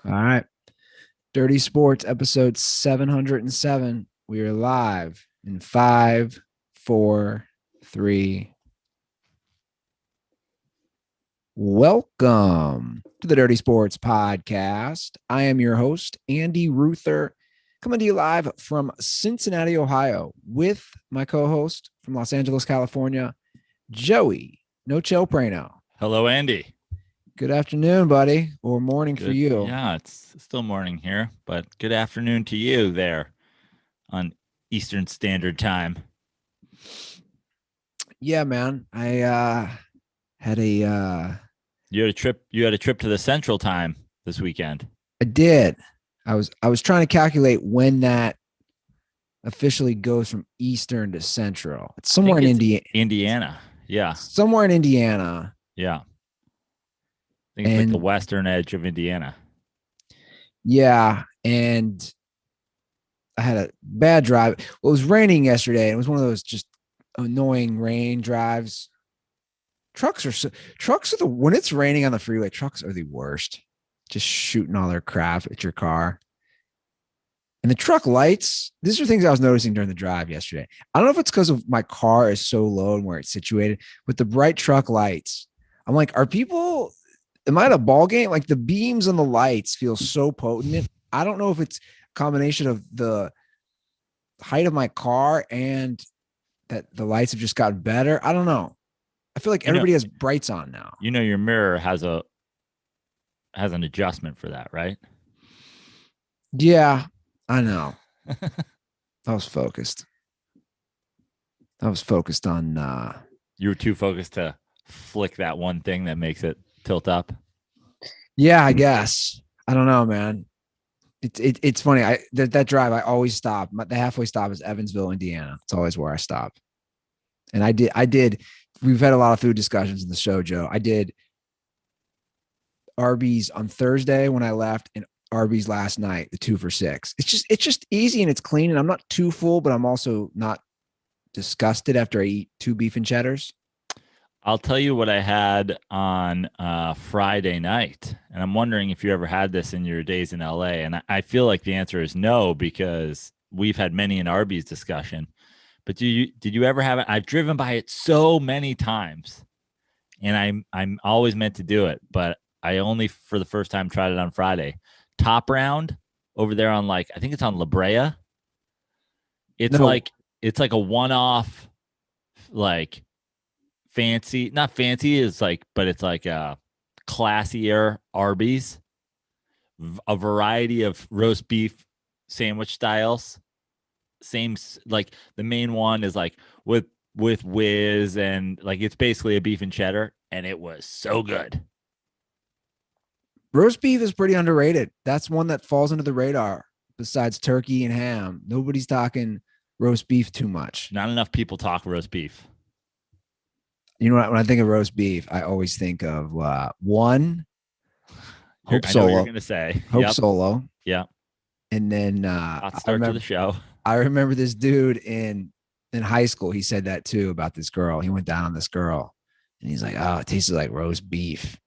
All right. Dirty Sports, episode 707. We are live in five, four, three. Welcome to the Dirty Sports Podcast. I am your host, Andy Ruther, coming to you live from Cincinnati, Ohio, with my co-host from Los Angeles, California, Joey No Chill Prano. Hello, Andy. Good afternoon, buddy, or morning for you. Yeah, it's still morning here, but good afternoon to you there on Eastern Standard Time. Yeah, man. I had a You had a trip to the Central Time this weekend. I did. I was trying to calculate when that officially goes from Eastern to Central. It's somewhere in Indiana. Yeah. Somewhere in Indiana. Yeah. I think it's like the western edge of Indiana. Yeah. And I had a bad drive. Well, it was raining yesterday. It was one of those just annoying rain drives. Trucks are when it's raining on the freeway, trucks are the worst. Just shooting all their crap at your car. And the truck lights, these are things I was noticing during the drive yesterday. I don't know if it's because of my car is so low and where it's situated, with the bright truck lights. I'm like, am I at a ball game? Like the beams on the lights feel so potent. I don't know if it's a combination of the height of my car and that the lights have just gotten better. I don't know. I feel like everybody has brights on now. You know, your mirror has an adjustment for that, right? Yeah, I know. I was focused on you were too focused to flick that one thing that makes it tilt up. Yeah, I guess. I don't know, man. It's funny. That drive, I always stop. The halfway stop is Evansville, Indiana. It's always where I stop. And I did. We've had a lot of food discussions in the show, Joe. I did Arby's on Thursday when I left, and Arby's last night, the 2 for $6. It's just easy and it's clean, and I'm not too full, but I'm also not disgusted after I eat 2 beef and cheddars. I'll tell you what I had on Friday night, and I'm wondering if you ever had this in your days in LA. And I feel like the answer is no, because we've had many an Arby's discussion. But did you ever have it? I've driven by it so many times, and I'm always meant to do it, but I only for the first time tried it on Friday. Top Round over there on, like, I think it's on La Brea. It's like a one-off, like, fancy, not fancy, is like, but it's like a classier Arby's, a variety of roast beef sandwich styles. Same, like the main one is like with whiz, and like it's basically a beef and cheddar, and it was so good. Roast beef is pretty underrated. That's one that falls under the radar besides turkey and ham. Nobody's talking roast beef too much. Not enough people talk roast beef. You know what? When I think of roast beef, I always think of one Hope Solo. You're going to say Hope Solo. Yeah. And then hot start to the show. I remember this dude in high school. He said that too about this girl. He went down on this girl, and he's like, "Oh, it tasted like roast beef."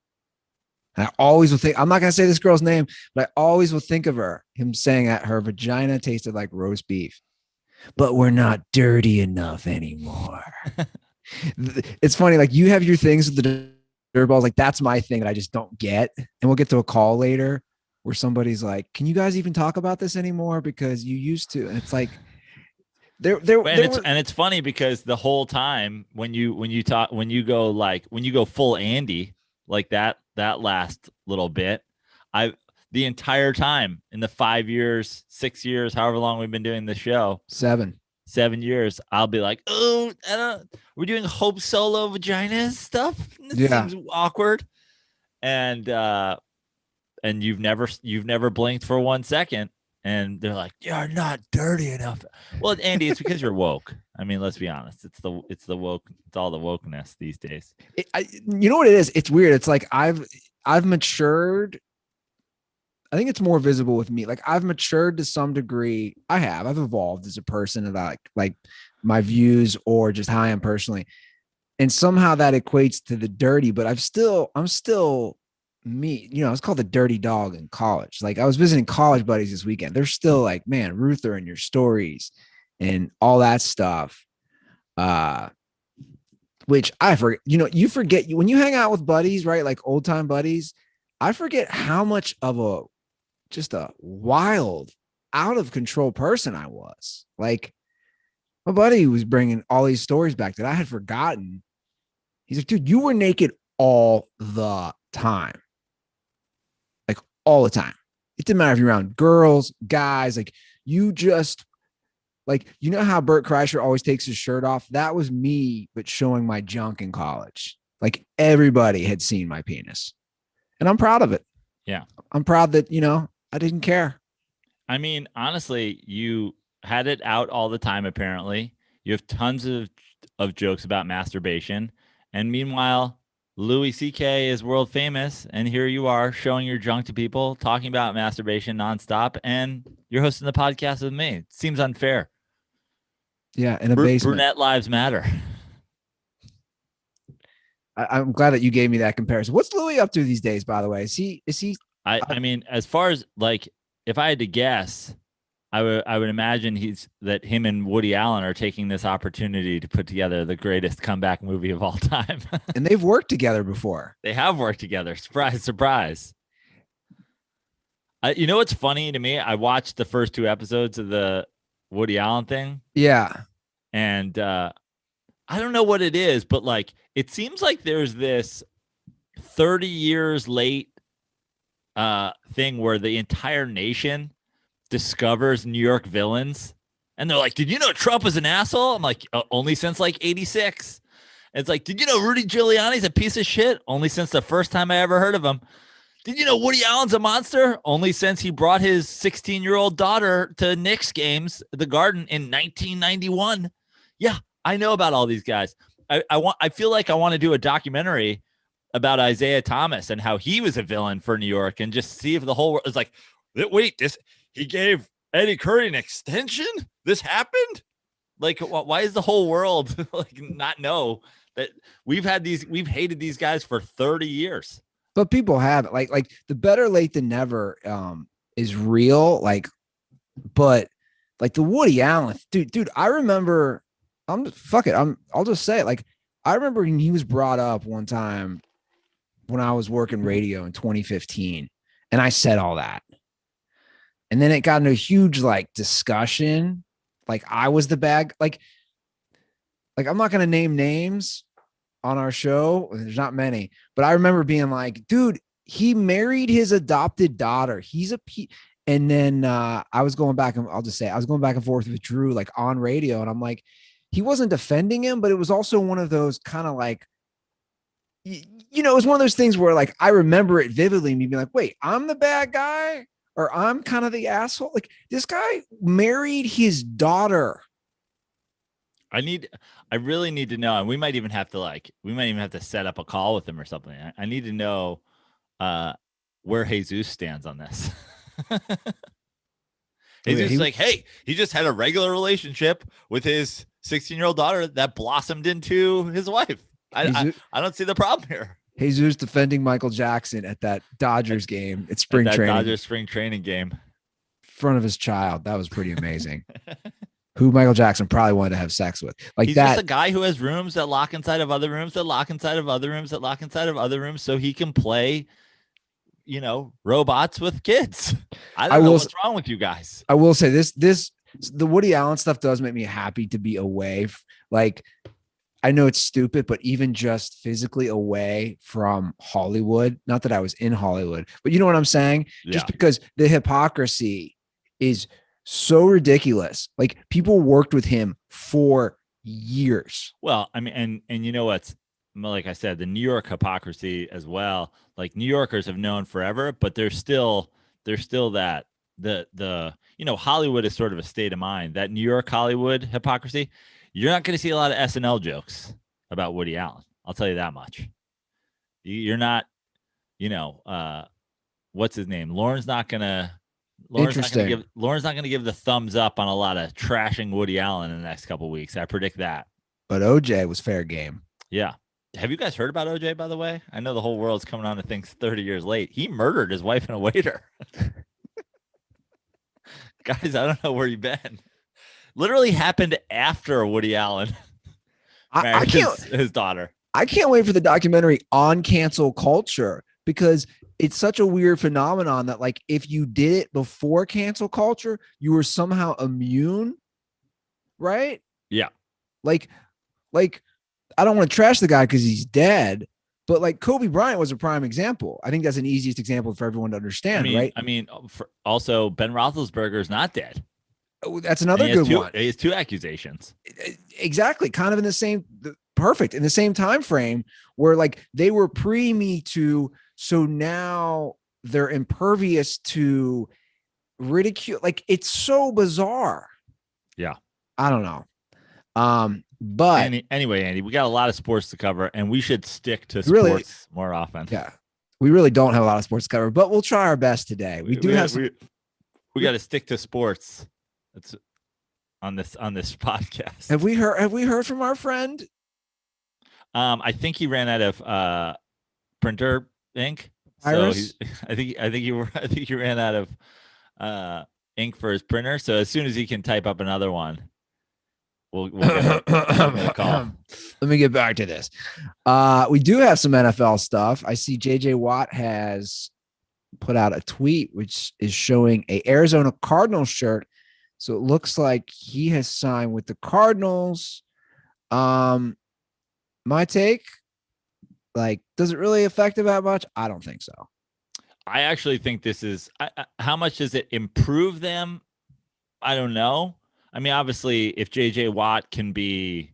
And I always will think, I'm not going to say this girl's name, but I always will think of him saying that her vagina tasted like roast beef. But we're not dirty enough anymore. It's funny. Like, you have your things with the DirtBalls. Like, that's my thing that I just don't get. And we'll get to a call later where somebody's like, "Can you guys even talk about this anymore? Because you used to." And it's like, it's funny because the whole time when you go full Andy, like that last little bit, the entire time in the 5 years, 6 years, however long we've been doing this show, 7 years, I'll be like, "Oh, we're doing Hope Solo vagina stuff. It seems awkward." And you've never blinked for 1 second, and they're like, "You're not dirty enough." Well, Andy, it's because you're woke. I mean, let's be honest. It's the woke. It's all the wokeness these days. You know what it is? It's weird. It's like I've matured. I think it's more visible with me. Like, I've matured to some degree. I've evolved as a person, and like my views or just how I am personally. And somehow that equates to the dirty, but I'm still me, I was called the dirty dog in college. Like I was visiting college buddies this weekend. They're still like, man, Ruther and your stories and all that stuff. Uh, which I forget, you forget when you hang out with buddies, right? Like old time buddies. I forget how much of just a wild, out of control person I was. Like my buddy was bringing all these stories back that I had forgotten. He's like, dude, you were naked all the time. Like all the time. It didn't matter if you're around girls, guys, like you just like, how Bert Kreischer always takes his shirt off? That was me, but showing my junk in college. Like everybody had seen my penis. And I'm proud of it. Yeah. I'm proud that, I didn't care. I mean, honestly, you had it out all the time, apparently. You have tons of jokes about masturbation. And meanwhile, Louis C.K. is world famous. And here you are showing your junk to people, talking about masturbation nonstop. And you're hosting the podcast with me. It seems unfair. Yeah, in a basement. Brunette lives matter. I'm glad that you gave me that comparison. What's Louis up to these days, by the way? Is he I mean, as far as like, if I had to guess, I would imagine that him and Woody Allen are taking this opportunity to put together the greatest comeback movie of all time. And they've worked together before. They have worked together. Surprise, surprise. You know what's funny to me? I watched the first 2 episodes of the Woody Allen thing. Yeah. And I don't know what it is, but like it seems like there's this 30 years late thing where the entire nation discovers New York villains, and they're like, did you know Trump was an asshole? I'm like, only since like 86. It's like, did you know Rudy Giuliani's a piece of shit? Only since the first time I ever heard of him. Did you know Woody Allen's a monster? Only since he brought his 16-year-old daughter to Knicks games at the Garden in 1991. Yeah, I know about all these guys. I feel like I want to do a documentary about Isaiah Thomas and how he was a villain for New York, and just see if the whole world is like, wait, he gave Eddie Curry an extension? This happened? Like, why is the whole world like not know that we've hated these guys for 30 years? But people have it. Like the better late than never is real. Like, but like the Woody Allen, dude, I remember. I'll just say it. Like, I remember when he was brought up one time when I was working radio in 2015, and I said all that. And then it got into a huge like discussion. Like I was the bad, like I'm not going to name names on our show. There's not many, but I remember being like, dude, he married his adopted daughter. He's and then I was going back and I was going back and forth with Drew, like on radio. And I'm like, he wasn't defending him, but it was also one of those kind of like, it was one of those things where like, I remember it vividly, me being like, wait, I'm the bad guy, or I'm kind of the asshole. Like this guy married his daughter. I really need to know. And we might even have to set up a call with him or something. I need to know where Jesus stands on this. Jesus is like, hey, he just had a regular relationship with his 16-year-old daughter that blossomed into his wife. I don't see the problem here. Jesus defending Michael Jackson at that Dodgers game at spring training. Dodgers spring training game. In front of his child. That was pretty amazing. Who Michael Jackson probably wanted to have sex with. Like he's that. Just a guy who has rooms that lock inside of other rooms that lock inside of other rooms that lock inside of other rooms so he can play, robots with kids. I don't know what's wrong with you guys. I will say the Woody Allen stuff does make me happy to be away. Like, I know it's stupid, but even just physically away from Hollywood, not that I was in Hollywood, but you know what I'm saying? Yeah. Just because the hypocrisy is so ridiculous. Like people worked with him for years. Well, I mean, and you know what's, like I said, the New York hypocrisy as well. Like New Yorkers have known forever, but there's still that Hollywood is sort of a state of mind. That New York Hollywood hypocrisy, you're not going to see a lot of SNL jokes about Woody Allen. I'll tell you that much. You're not, what's his name? Lauren's not going to give the thumbs up on a lot of trashing Woody Allen in the next couple of weeks. I predict that. But OJ was fair game. Yeah. Have you guys heard about OJ, by the way? I know the whole world's coming on to things 30 years late. He murdered his wife and a waiter. Guys, I don't know where you've been. Literally happened after Woody Allen I married can't his daughter. I can't wait for the documentary on cancel culture, because it's such a weird phenomenon that, like, if you did it before cancel culture, you were somehow immune, right? Yeah. Like, like I don't want to trash the guy because he's dead, but like Kobe Bryant was a prime example. I think that's an easiest example for everyone to understand, right? Also Ben Roethlisberger is not dead. Oh, that's another good one. He has 2 accusations. Exactly, kind of in the same perfect in the same time frame, where like they were pre-Me Too, so now they're impervious to ridicule. Like, it's so bizarre. Yeah. I don't know. But anyway, Andy, we got a lot of sports to cover, and we should stick to sports more often. Yeah, we really don't have a lot of sports to cover, but we'll try our best today. We got to stick to sports. That's on this podcast. Have we heard from our friend? I think he ran out of printer ink. Iris? So I think he ran out of ink for his printer. So as soon as he can type up another one, we'll get a call. Let me get back to this. We do have some NFL stuff. I see JJ Watt has put out a tweet which is showing a Arizona Cardinals shirt. So it looks like he has signed with the Cardinals. My take, like, does it really affect him that much? I don't think so. I actually think this is how much does it improve them? I don't know. I mean, obviously, if JJ Watt can be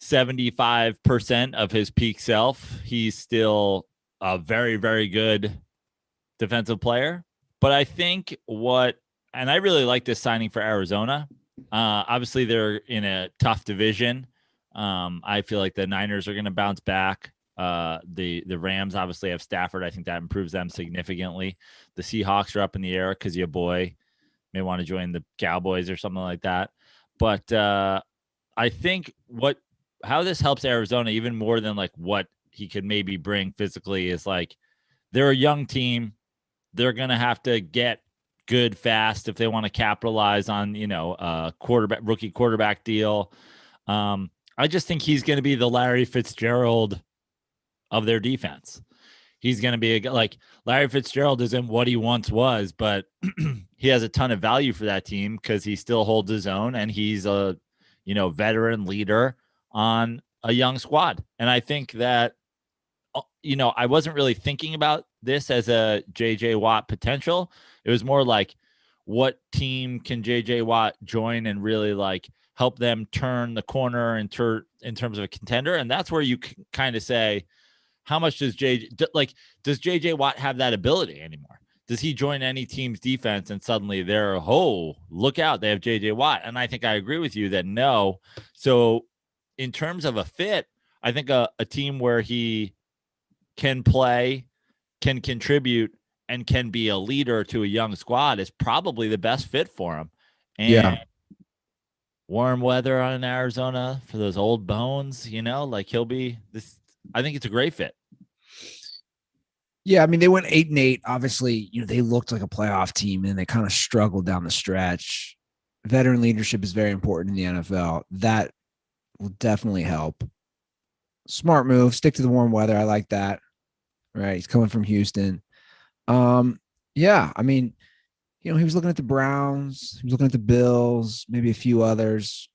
75% of his peak self, he's still a very, very good defensive player. But I think and I really like this signing for Arizona. Obviously, they're in a tough division. I feel like the Niners are going to bounce back. The Rams obviously have Stafford. I think that improves them significantly. The Seahawks are up in the air because your boy may want to join the Cowboys or something like that. But I think how this helps Arizona even more than like what he could maybe bring physically is like they're a young team. They're going to have to get good fast if they want to capitalize on, a rookie quarterback deal. I just think he's going to be the Larry Fitzgerald of their defense. He's going to be like Larry Fitzgerald isn't what he once was, but he has a ton of value for that team because he still holds his own and he's a, veteran leader on a young squad. And I think that, I wasn't really thinking about this as a JJ Watt potential. It was more like, what team can JJ Watt join and really like help them turn the corner in terms of a contender? And that's where you can kind of say, how much does JJ Watt have that ability anymore? Does he join any team's defense and suddenly they're, look out, they have JJ Watt? And I think I agree with you that no. So in terms of a fit, I think a team where he can play, can contribute, and can be a leader to a young squad is probably the best fit for him. And warm weather in Arizona for those old bones, like he'll be this. I think it's a great fit. Yeah, I mean, they went 8-8. Obviously, they looked like a playoff team and they kind of struggled down the stretch. Veteran leadership is very important in the NFL. That will definitely help. Smart move. Stick to the warm weather. I like that. Right. He's coming from Houston. Yeah, I mean, he was looking at the Browns. He was looking at the Bills, maybe a few others.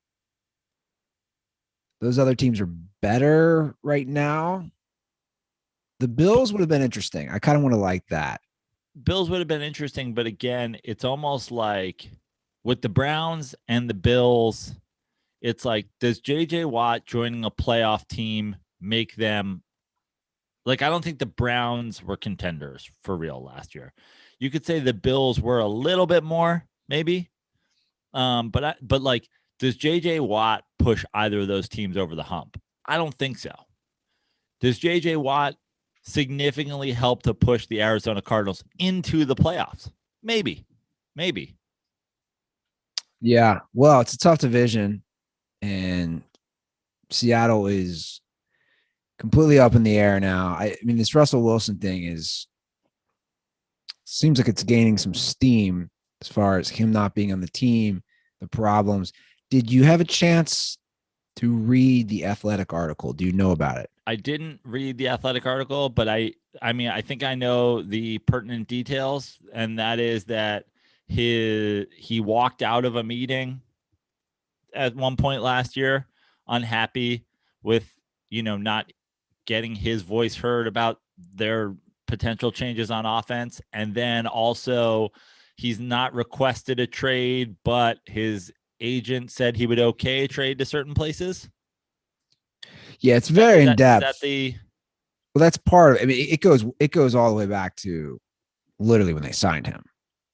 Those other teams are better right now. The Bills would have been interesting. I kind of want to like that. Bills would have been interesting, but again, it's almost like with the Browns and the Bills, it's like, does JJ Watt joining a playoff team make them like, I don't think the Browns were contenders for real last year. You could say the Bills were a little bit more, maybe. But like, does JJ Watt push either of those teams over the hump? I don't think so. Does JJ Watt significantly help to push the Arizona Cardinals into the playoffs? Maybe. Yeah. Well, it's a tough division, and Seattle is completely up in the air now. I mean, this Russell Wilson thing seems like it's gaining some steam as far as him not being on the team, the problems. Did you have a chance to read the Athletic article? Do you know about it? I didn't read the Athletic article, but I mean, I think I know the pertinent details, and that is that he walked out of a meeting at one point last year, unhappy with, not getting his voice heard about their potential changes on offense. And then also he's not requested a trade, but his agent said he would okay a trade to certain places. Yeah, it's very in Is depth. that the Well, that's part of it. I mean, it goes all the way back to literally when they signed him.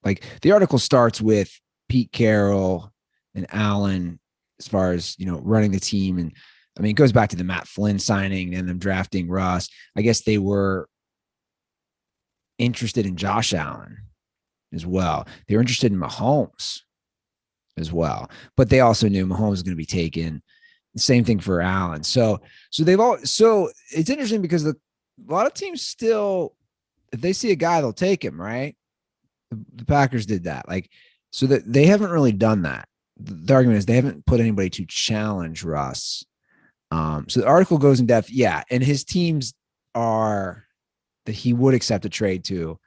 Like the article starts with Pete Carroll and Allen as far as, running the team. And I mean, it goes back to the Matt Flynn signing and them drafting Russ. I guess they were interested in Josh Allen as well. They were interested in Mahomes as well, but they also knew Mahomes was going to be taken. Same thing for Allen. So it's interesting because a lot of teams still, if they see a guy, they'll take him, right? The Packers did that. Like, so that they haven't really done that. The argument is they haven't put anybody to challenge Russ. So the article goes in depth. Yeah. And his teams are that he would accept a trade to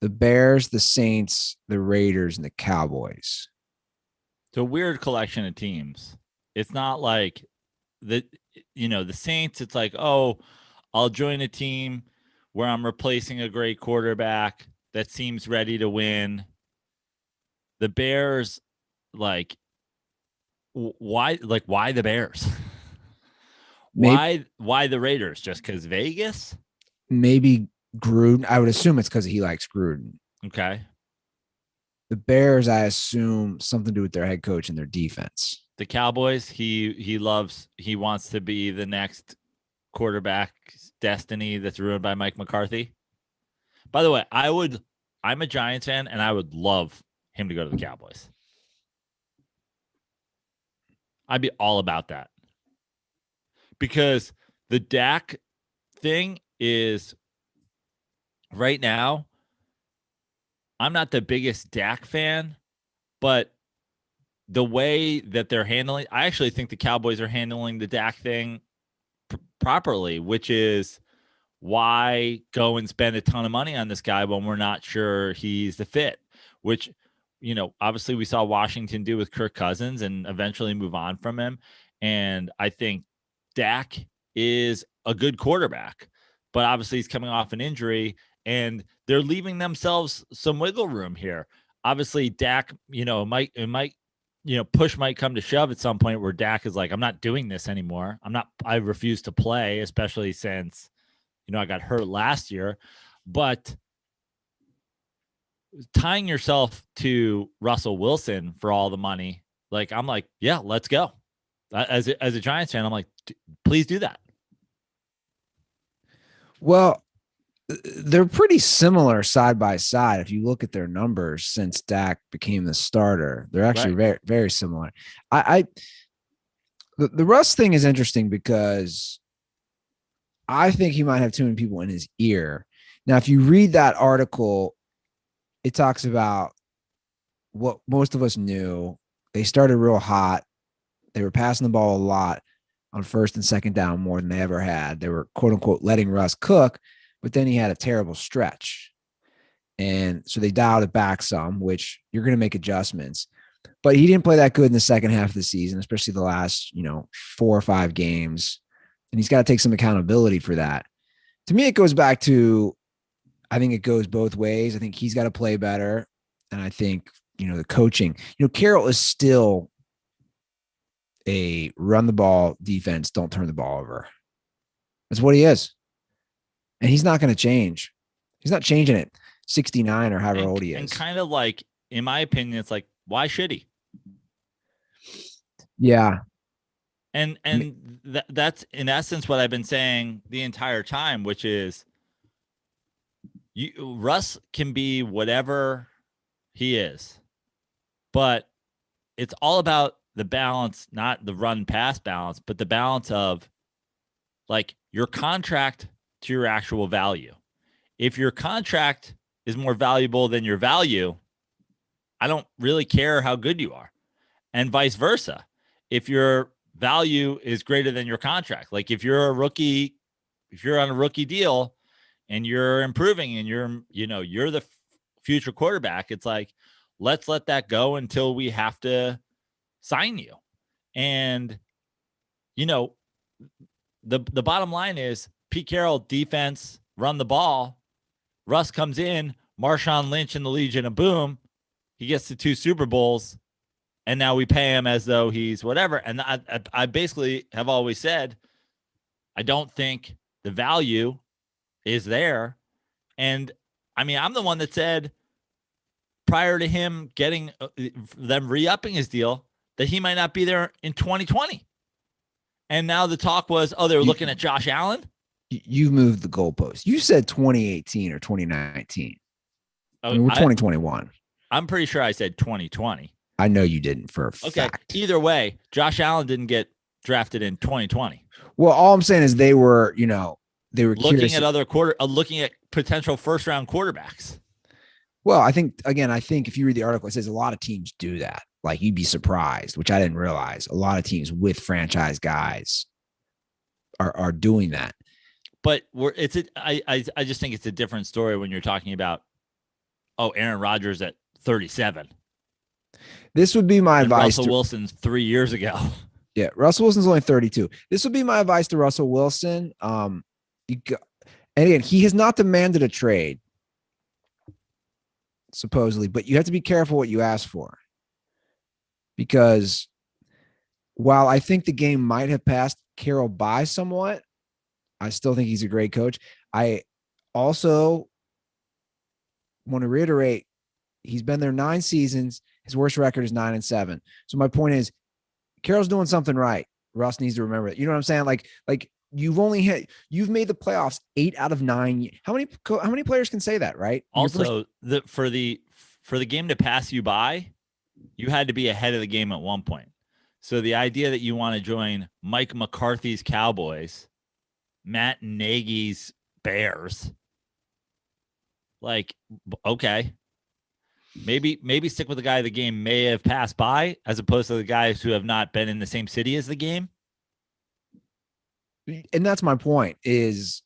the Bears, the Saints, the Raiders, and the Cowboys. It's a weird collection of teams. It's not like the Saints, it's like, oh, I'll join a team where I'm replacing a great quarterback that seems ready to win. The Bears, like, why the Bears? Maybe, why the Raiders? Just because Vegas? maybe Gruden. I would assume it's because he likes Gruden. Okay. The Bears, I assume something to do with their head coach and their defense. The Cowboys, he wants to be the next quarterback's destiny that's ruined by Mike McCarthy. By the way, I'm a Giants fan, and I would love him to go to the Cowboys. I'd be all about that. Because the Dak thing is right now, I'm not the biggest Dak fan, but the way that they're handling, I actually think the Cowboys are handling the Dak thing properly, which is why go and spend a ton of money on this guy when we're not sure he's the fit, which, obviously we saw Washington do with Kirk Cousins and eventually move on from him. And I think Dak is a good quarterback, but obviously he's coming off an injury and they're leaving themselves some wiggle room here. Obviously Dak, might push might come to shove at some point where Dak is like, I'm not doing this anymore. I refuse to play, especially since, I got hurt last year. But tying yourself to Russell Wilson for all the money, like, I'm like, yeah, let's go. As a Giants fan, I'm like, please do that. Well, they're pretty similar side by side. If you look at their numbers since Dak became the starter, they're actually very, very similar. The Russ thing is interesting because I think he might have too many people in his ear. Now, if you read that article, it talks about what most of us knew. They started real hot. They were passing the ball a lot on first and second down more than they ever had. They were, quote unquote, letting Russ cook, but then he had a terrible stretch. And so they dialed it back some, which you're going to make adjustments. But he didn't play that good in the second half of the season, especially the last, 4 or 5 games. And he's got to take some accountability for that. To me, it goes back to, I think it goes both ways. I think he's got to play better. And I think, the coaching, Carroll is still a run the ball defense, don't turn the ball over. That's what he is. And he's not going to change. He's not changing it 69 or however old he is. And kind of like, in my opinion, it's like, why should he? Yeah. And that's in essence what I've been saying the entire time, which is Russ can be whatever he is, but it's all about the balance, not the run pass balance, but the balance of, like, your contract to your actual value. If your contract is more valuable than your value, I don't really care how good you are. And vice versa. If your value is greater than your contract, like if you're a rookie, if you're on a rookie deal and you're improving and you're the future quarterback, it's like, let's let that go until we have to sign you. And, the bottom line is Pete Carroll, defense, run the ball. Russ comes in, Marshawn Lynch in the Legion of Boom. He gets to 2 Super Bowls, and now we pay him as though he's whatever. And I basically have always said, I don't think the value is there. And I mean, I'm the one that said prior to him getting them re-upping his deal that he might not be there in 2020. And now the talk was, they were looking at Josh Allen. You moved the goalpost. You said 2018 or 2019. I mean, we're 2021. I'm pretty sure I said 2020. I know you didn't for a fact. Either way, Josh Allen didn't get drafted in 2020. Well, all I'm saying is they were looking at potential first-round quarterbacks. Well, I think if you read the article, it says a lot of teams do that. Like, you'd be surprised, which I didn't realize. A lot of teams with franchise guys are doing that. But I just think it's a different story when you're talking about, Aaron Rodgers at 37. This would be my advice. Russell Wilson's 3 years ago. Yeah, Russell Wilson's only 32. This would be my advice to Russell Wilson. And again, he has not demanded a trade, supposedly, but you have to be careful what you ask for. Because while I think the game might have passed Carroll by somewhat, I still think he's a great coach. I also want to reiterate, he's been there 9 seasons. His worst record is 9-7. So my point is, Carroll's doing something right. Russ needs to remember that. You know what I'm saying? Like you've made the playoffs 8 out of 9. How many players can say that, right? Also, for the game to pass you by, you had to be ahead of the game at one point. So the idea that you want to join Mike McCarthy's Cowboys, Matt Nagy's Bears, like, okay, maybe stick with the guy the game may have passed by, as opposed to the guys who have not been in the same city as the game. And that's my point, is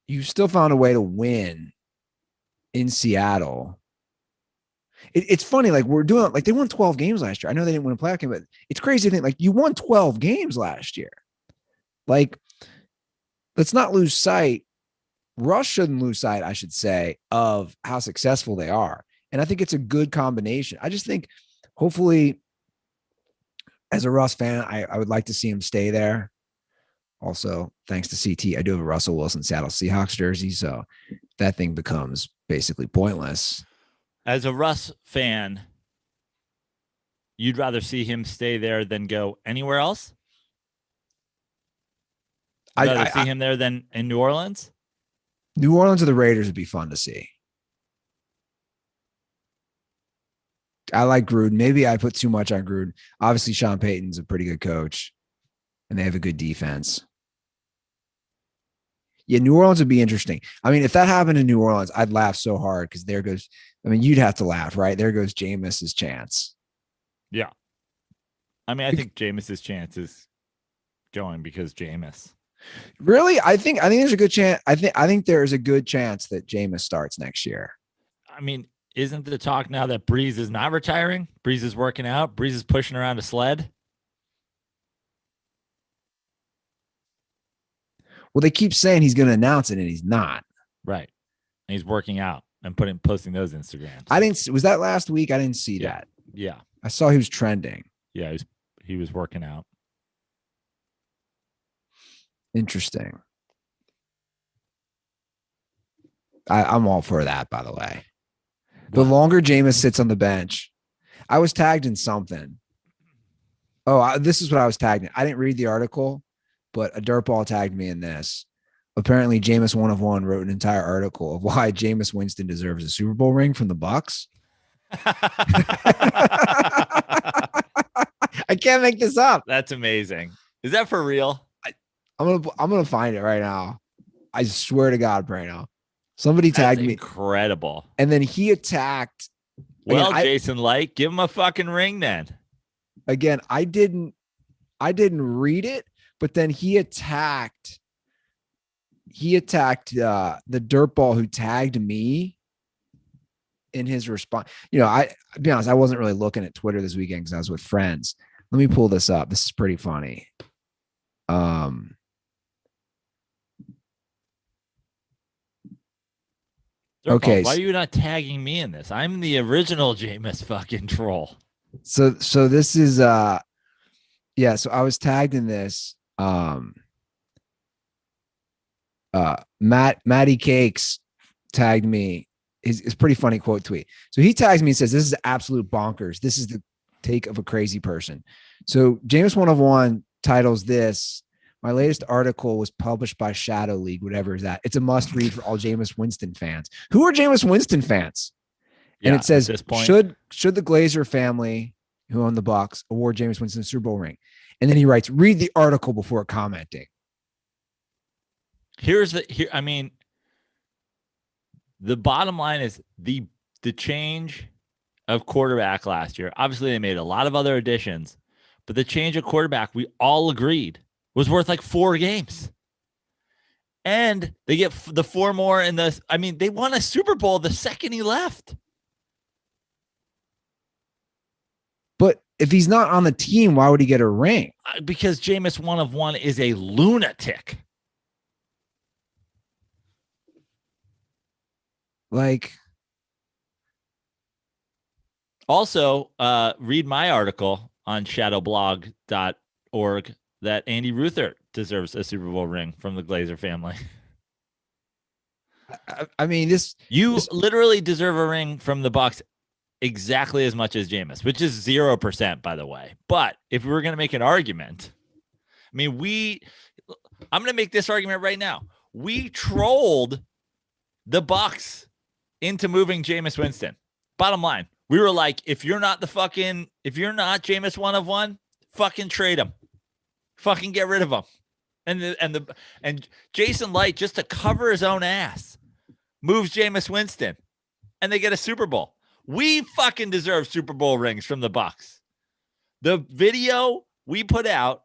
you still found a way to win in Seattle. It's funny, like, we're doing, like, they won 12 games last year. I know they didn't win a playoff game, but it's crazy to think, like, you won 12 games last year. Like, let's not lose sight. Russ shouldn't lose sight, I should say, of how successful they are. And I think it's a good combination. I just think, hopefully, as a Russ fan, I would like to see him stay there. Also, thanks to CT, I do have a Russell Wilson Seattle Seahawks jersey, so that thing becomes basically pointless. As a Russ fan, you'd rather see him stay there than go anywhere else? I'd rather see him there than in New Orleans? New Orleans or the Raiders would be fun to see. I like Gruden. Maybe I put too much on Gruden. Obviously, Sean Payton's a pretty good coach, and they have a good defense. Yeah, New Orleans would be interesting. I mean, if that happened in New Orleans, I'd laugh so hard, because there goes, I mean, you'd have to laugh, right? There goes Jameis's chance. Yeah. I mean, I think Jameis's chance is going because Jameis. Really? I think there's a good chance. I think there's a good chance that Jameis starts next year. I mean, isn't the talk now that Breeze is not retiring? Breeze is working out. Breeze is pushing around a sled. Well, they keep saying he's going to announce it, and he's not. Right. And he's working out and posting those Instagrams. I didn't. Was that last week? I didn't see that. Yeah. I saw he was trending. Yeah, he was working out. Interesting. I'm all for that, by the way. The longer Jameis sits on the bench, I was tagged in something. This is what I was tagged in. I didn't read the article, but a dirtball tagged me in this. Apparently, Jameis 1 of 1 wrote an entire article of why Jameis Winston deserves a Super Bowl ring from the Bucs. I can't make this up. That's amazing. Is that for real? I'm gonna find it right now. I swear to God, Brano. Somebody That's tagged me, incredible. and then he attacked. Again, Well, Jason Light, give him a fucking ring then. I didn't read it, but then he attacked the dirtball who tagged me in his response. I'll be honest, I wasn't really looking at Twitter this weekend because I was with friends. Let me pull this up. This is pretty funny. Dirtball, okay. Why are you not tagging me in this? I'm the original Jameis fucking troll. So this is yeah, so I was tagged in this. Matty Cakes tagged me. It's pretty funny quote tweet. So he tags me and says, "This is absolute bonkers. This is the take of a crazy person." So James 101 titles this. My latest article was published by Shadow League, whatever is that. It's a must read for all Jameis Winston fans. Who are Jameis Winston fans? And it says, should the Glazer family who own the Bucs award Jameis Winston a Super Bowl ring? And then he writes, read the article before commenting. I mean, the bottom line is the change of quarterback last year. Obviously, they made a lot of other additions, but the change of quarterback, we all agreed, was worth like 4 games. And they get the 4 more in the. I mean, they won a Super Bowl the second he left. But if he's not on the team, why would he get a ring? Because Jameis 101 is a lunatic. Like, also, read my article on shadowblog.org that Andy Ruther deserves a Super Bowl ring from the Glazer family. I mean, you literally deserve a ring from the Bucs exactly as much as Jameis, which is 0%, by the way. But if we were going to make an argument, I mean, I'm going to make this argument right now. We trolled the Bucs into moving Jameis Winston. Bottom line, we were like, if you're not Jameis 101, fucking trade him. Fucking get rid of him. And Jason Light, just to cover his own ass, moves Jameis Winston and they get a Super Bowl. We fucking deserve Super Bowl rings from the Bucs. The video we put out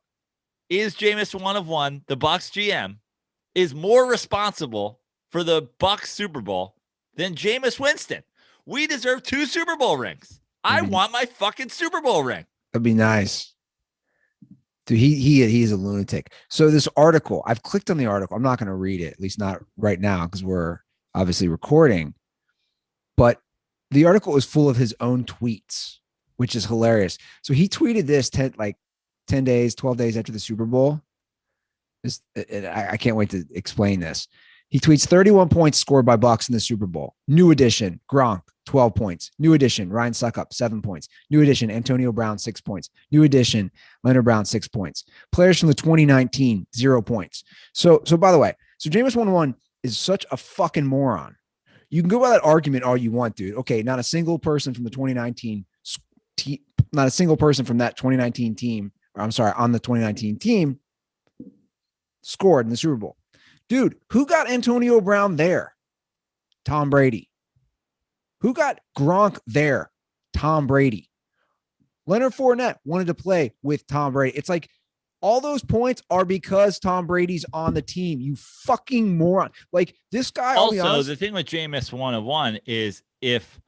is Jameis 101, the Bucs GM, is more responsible for the Bucs Super Bowl than Jameis Winston. We deserve 2 Super Bowl rings. I want my fucking Super Bowl ring. That'd be nice. Dude, he's a lunatic. So this article, I've clicked on the article. I'm not going to read it, at least not right now, because we're obviously recording. But the article is full of his own tweets, which is hilarious. So he tweeted this 10 days, 12 days after the Super Bowl. I can't wait to explain this. He tweets 31 points scored by Bucs in the Super Bowl. New addition, Gronk, 12 points. New addition, Ryan Suckup, 7 points. New addition, Antonio Brown, 6 points. New addition, Leonard Brown, 6 points. Players from the 2019, 0 points. So by the way, Jameis 101 is such a fucking moron. You can go by that argument all you want, dude. Okay, not a single person from the 2019 team, not a single person from that 2019 team, or I'm sorry, on the 2019 team scored in the Super Bowl. Dude, who got Antonio Brown there? Tom Brady. Who got Gronk there? Tom Brady. Leonard Fournette wanted to play with Tom Brady. It's like all those points are because Tom Brady's on the team. You fucking moron. Like this guy. Also, the thing with Jameis 101 is if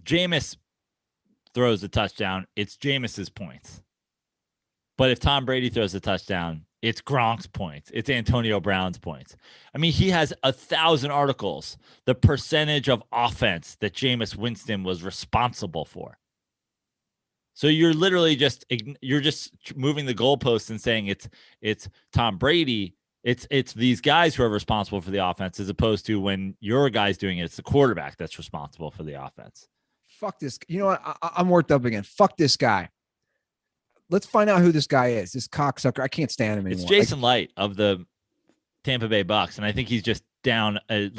Jameis throws a touchdown, it's Jameis's points. But if Tom Brady throws a touchdown, it's Gronk's points. It's Antonio Brown's points. I mean, he has 1,000 articles, the percentage of offense that Jameis Winston was responsible for. So you're literally just moving the goalposts and saying it's Tom Brady. It's these guys who are responsible for the offense, as opposed to when your guy's doing it, it's the quarterback that's responsible for the offense. Fuck this. You know what? I'm worked up again. Fuck this guy. Let's find out who this guy is. This cocksucker. I can't stand him anymore. It's Jason Light of the Tampa Bay Bucs, and I think he's just down. I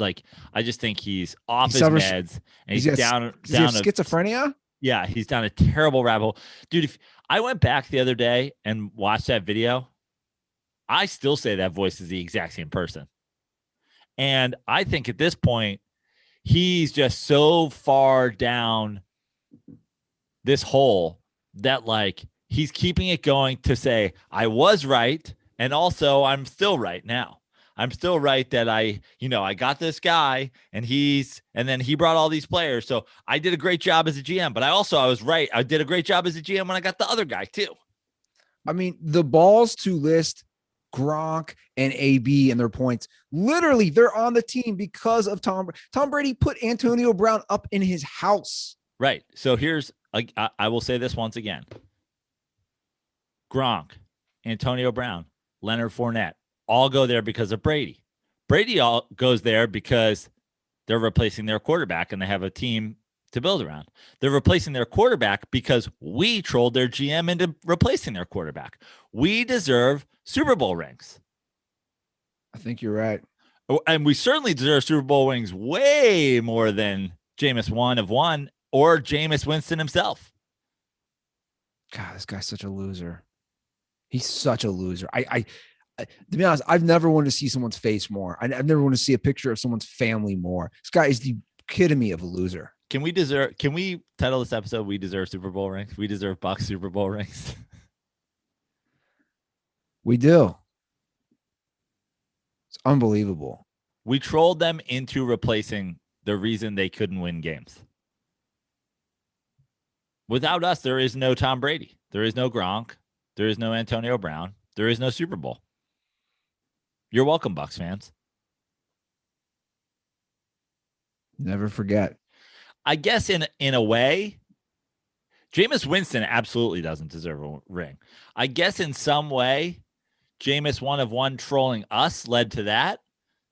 just think he's off his meds, and he's down. Schizophrenia. Yeah, he's down a terrible rabbit hole, dude. If I went back the other day and watched that video, I still say that voice is the exact same person. And I think at this point, he's just so far down this hole that like he's keeping it going to say, I was right. And also I'm still right now. I'm still right that I got this guy and then he brought all these players. So I did a great job as a GM, but I was right. I did a great job as a GM when I got the other guy too. I mean, the balls to list Gronk and AB and their points. Literally, they're on the team because of Tom. Tom Brady put Antonio Brown up in his house. Right. So I will say this once again. Gronk, Antonio Brown, Leonard Fournette, all go there because of Brady. Brady all goes there because they're replacing their quarterback and they have a team to build around. They're replacing their quarterback because we trolled their GM into replacing their quarterback. We deserve Super Bowl rings. I think you're right. And we certainly deserve Super Bowl rings way more than Jameis 1 of 1 or Jameis Winston himself. God, this guy's such a loser. He's such a loser. I to be honest, I've never wanted to see someone's face more. I've never wanted to see a picture of someone's family more. This guy is the epitome of a loser. Can we title this episode, We Deserve Super Bowl Rings? We deserve Bucs Super Bowl rings. We do. It's unbelievable. We trolled them into replacing the reason they couldn't win games. Without us, there is no Tom Brady. There is no Gronk. There is no Antonio Brown. There is no Super Bowl. You're welcome, Bucs fans. Never forget. I guess in a way, Jameis Winston absolutely doesn't deserve a ring. I guess in some way, Jameis 1 of 1 trolling us led to that.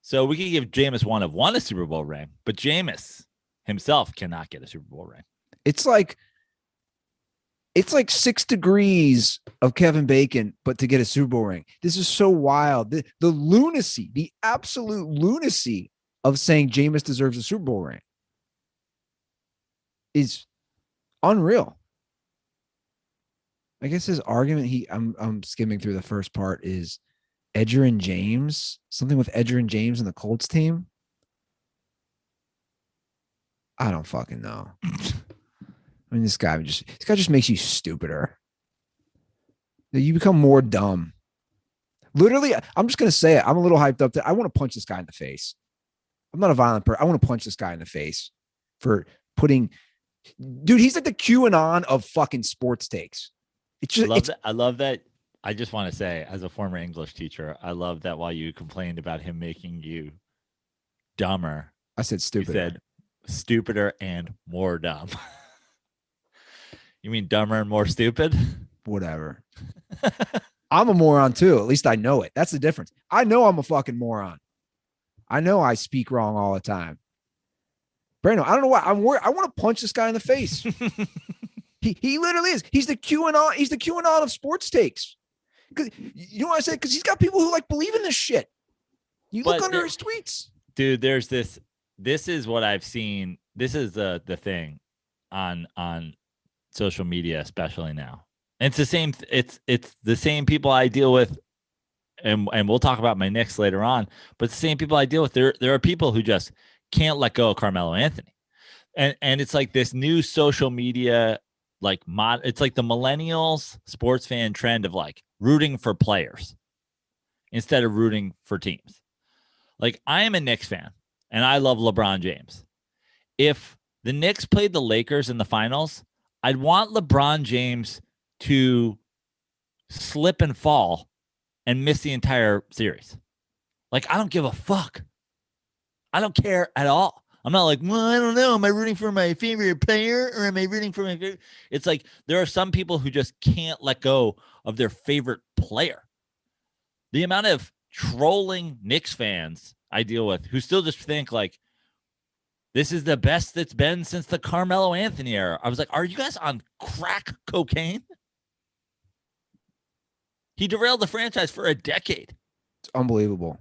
So we can give Jameis 1 of 1 a Super Bowl ring, but Jameis himself cannot get a Super Bowl ring. It's like 6 degrees of Kevin Bacon, but to get a Super Bowl ring. This is so wild. The lunacy, the absolute lunacy of saying Jameis deserves a Super Bowl ring is unreal. I guess his argument, I'm skimming through the first part, is Edgerrin James, something with Edgerrin James and the Colts team. I don't fucking know. I mean, this guy just makes you stupider. You become more dumb. Literally, I'm just going to say it. I'm a little hyped up that I want to punch this guy in the face. I'm not a violent person. I want to punch this guy in the face for putting, dude, he's like the QAnon of fucking sports takes. I love that. I just want to say, as a former English teacher, I love that while you complained about him making you dumber, I said stupider. You said stupider and more dumb. You mean dumber and more stupid? Whatever. I'm a moron too. At least I know it. That's the difference. I know I'm a fucking moron. I know I speak wrong all the time. Brando, I don't know why. I'm worried. I want to punch this guy in the face. He literally is. He's the QAnon. He's the QAnon of sports takes. Because you know what I said? Because he's got people who like believe in this shit. You look under his tweets, dude. There's this. This is what I've seen. This is the thing on social media, especially now. And it's the same. It's the same people I deal with, and we'll talk about my Knicks later on. But the same people I deal with. There are people who just can't let go of Carmelo Anthony, and it's like this new social media. It's like the millennials sports fan trend of like rooting for players instead of rooting for teams. Like, I am a Knicks fan and I love LeBron James. If the Knicks played the Lakers in the finals, I'd want LeBron James to slip and fall and miss the entire series. Like, I don't give a fuck. I don't care at all. I'm not like, well, I don't know. Am I rooting for my favorite player or am I rooting for my favorite? It's like there are some people who just can't let go of their favorite player. The amount of trolling Knicks fans I deal with who still just think like, this is the best that's been since the Carmelo Anthony era. I was like, are you guys on crack cocaine? He derailed the franchise for a decade. It's unbelievable.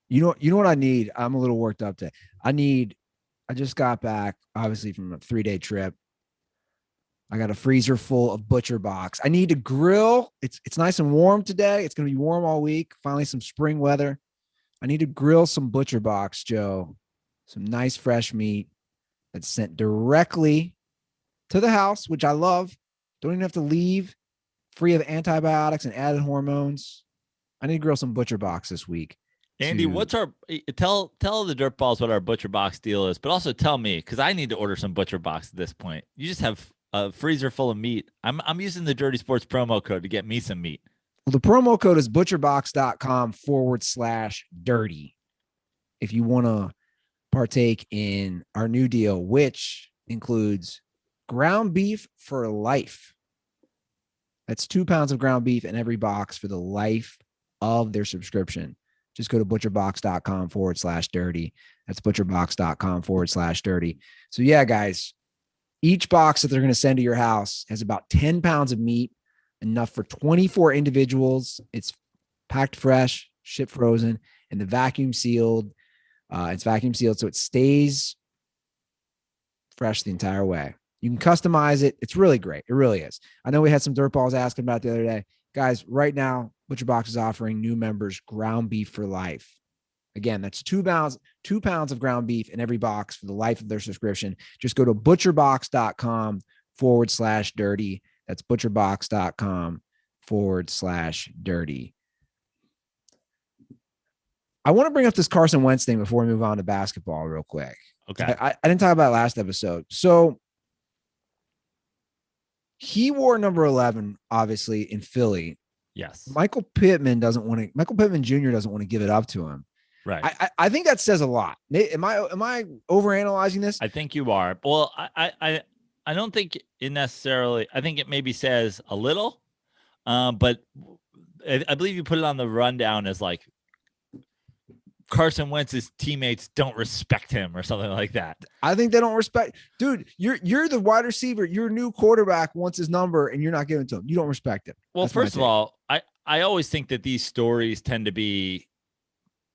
You know what I need? I'm a little worked up today. I just got back, obviously, from a 3-day trip. I got a freezer full of Butcher Box. I need to grill. It's nice and warm today. It's going to be warm all week. Finally, some spring weather. I need to grill some Butcher Box, Joe. Some nice fresh meat that's sent directly to the house, which I love. Don't even have to leave. Free of antibiotics and added hormones. I need to grill some Butcher Box this week. Andy, what's our tell the dirt balls what our Butcher Box deal is, but also tell me, because I need to order some Butcher Box at this point. You just have a freezer full of meat. I'm using the Dirty Sports promo code to get me some meat. Well, the promo code is butcherbox.com/dirty. If you want to partake in our new deal, which includes ground beef for life. That's 2 pounds of ground beef in every box for the life of their subscription. Just go to butcherbox.com/dirty. That's butcherbox.com/dirty. So yeah, guys, each box that they're going to send to your house has about 10 pounds of meat, enough for 24 individuals. It's packed fresh, shipped frozen, and the vacuum sealed. It's vacuum sealed, so it stays fresh the entire way. You can customize it. It's really great. It really is. I know we had some dirt balls asking about it the other day. Guys, right now, ButcherBox is offering new members ground beef for life. Again, that's 2 pounds of ground beef in every box for the life of their subscription. Just go to butcherbox.com/dirty. That's butcherbox.com/dirty. I want to bring up this Carson Wentz thing before we move on to basketball real quick. Okay. I didn't talk about it last episode. So he wore number 11, obviously, in Philly. Yes. Michael Pittman Jr. doesn't want to give it up to him. Right. I think that says a lot. Am I overanalyzing this? I think you are. Well, I don't think it necessarily. I think it maybe says a little, but I believe you put it on the rundown as like Carson Wentz's teammates don't respect him or something like that. I think they don't respect, dude. You're the wide receiver. Your new quarterback wants his number, and you're not giving it to him. You don't respect him. Well, That's first of all, I always think that these stories tend to be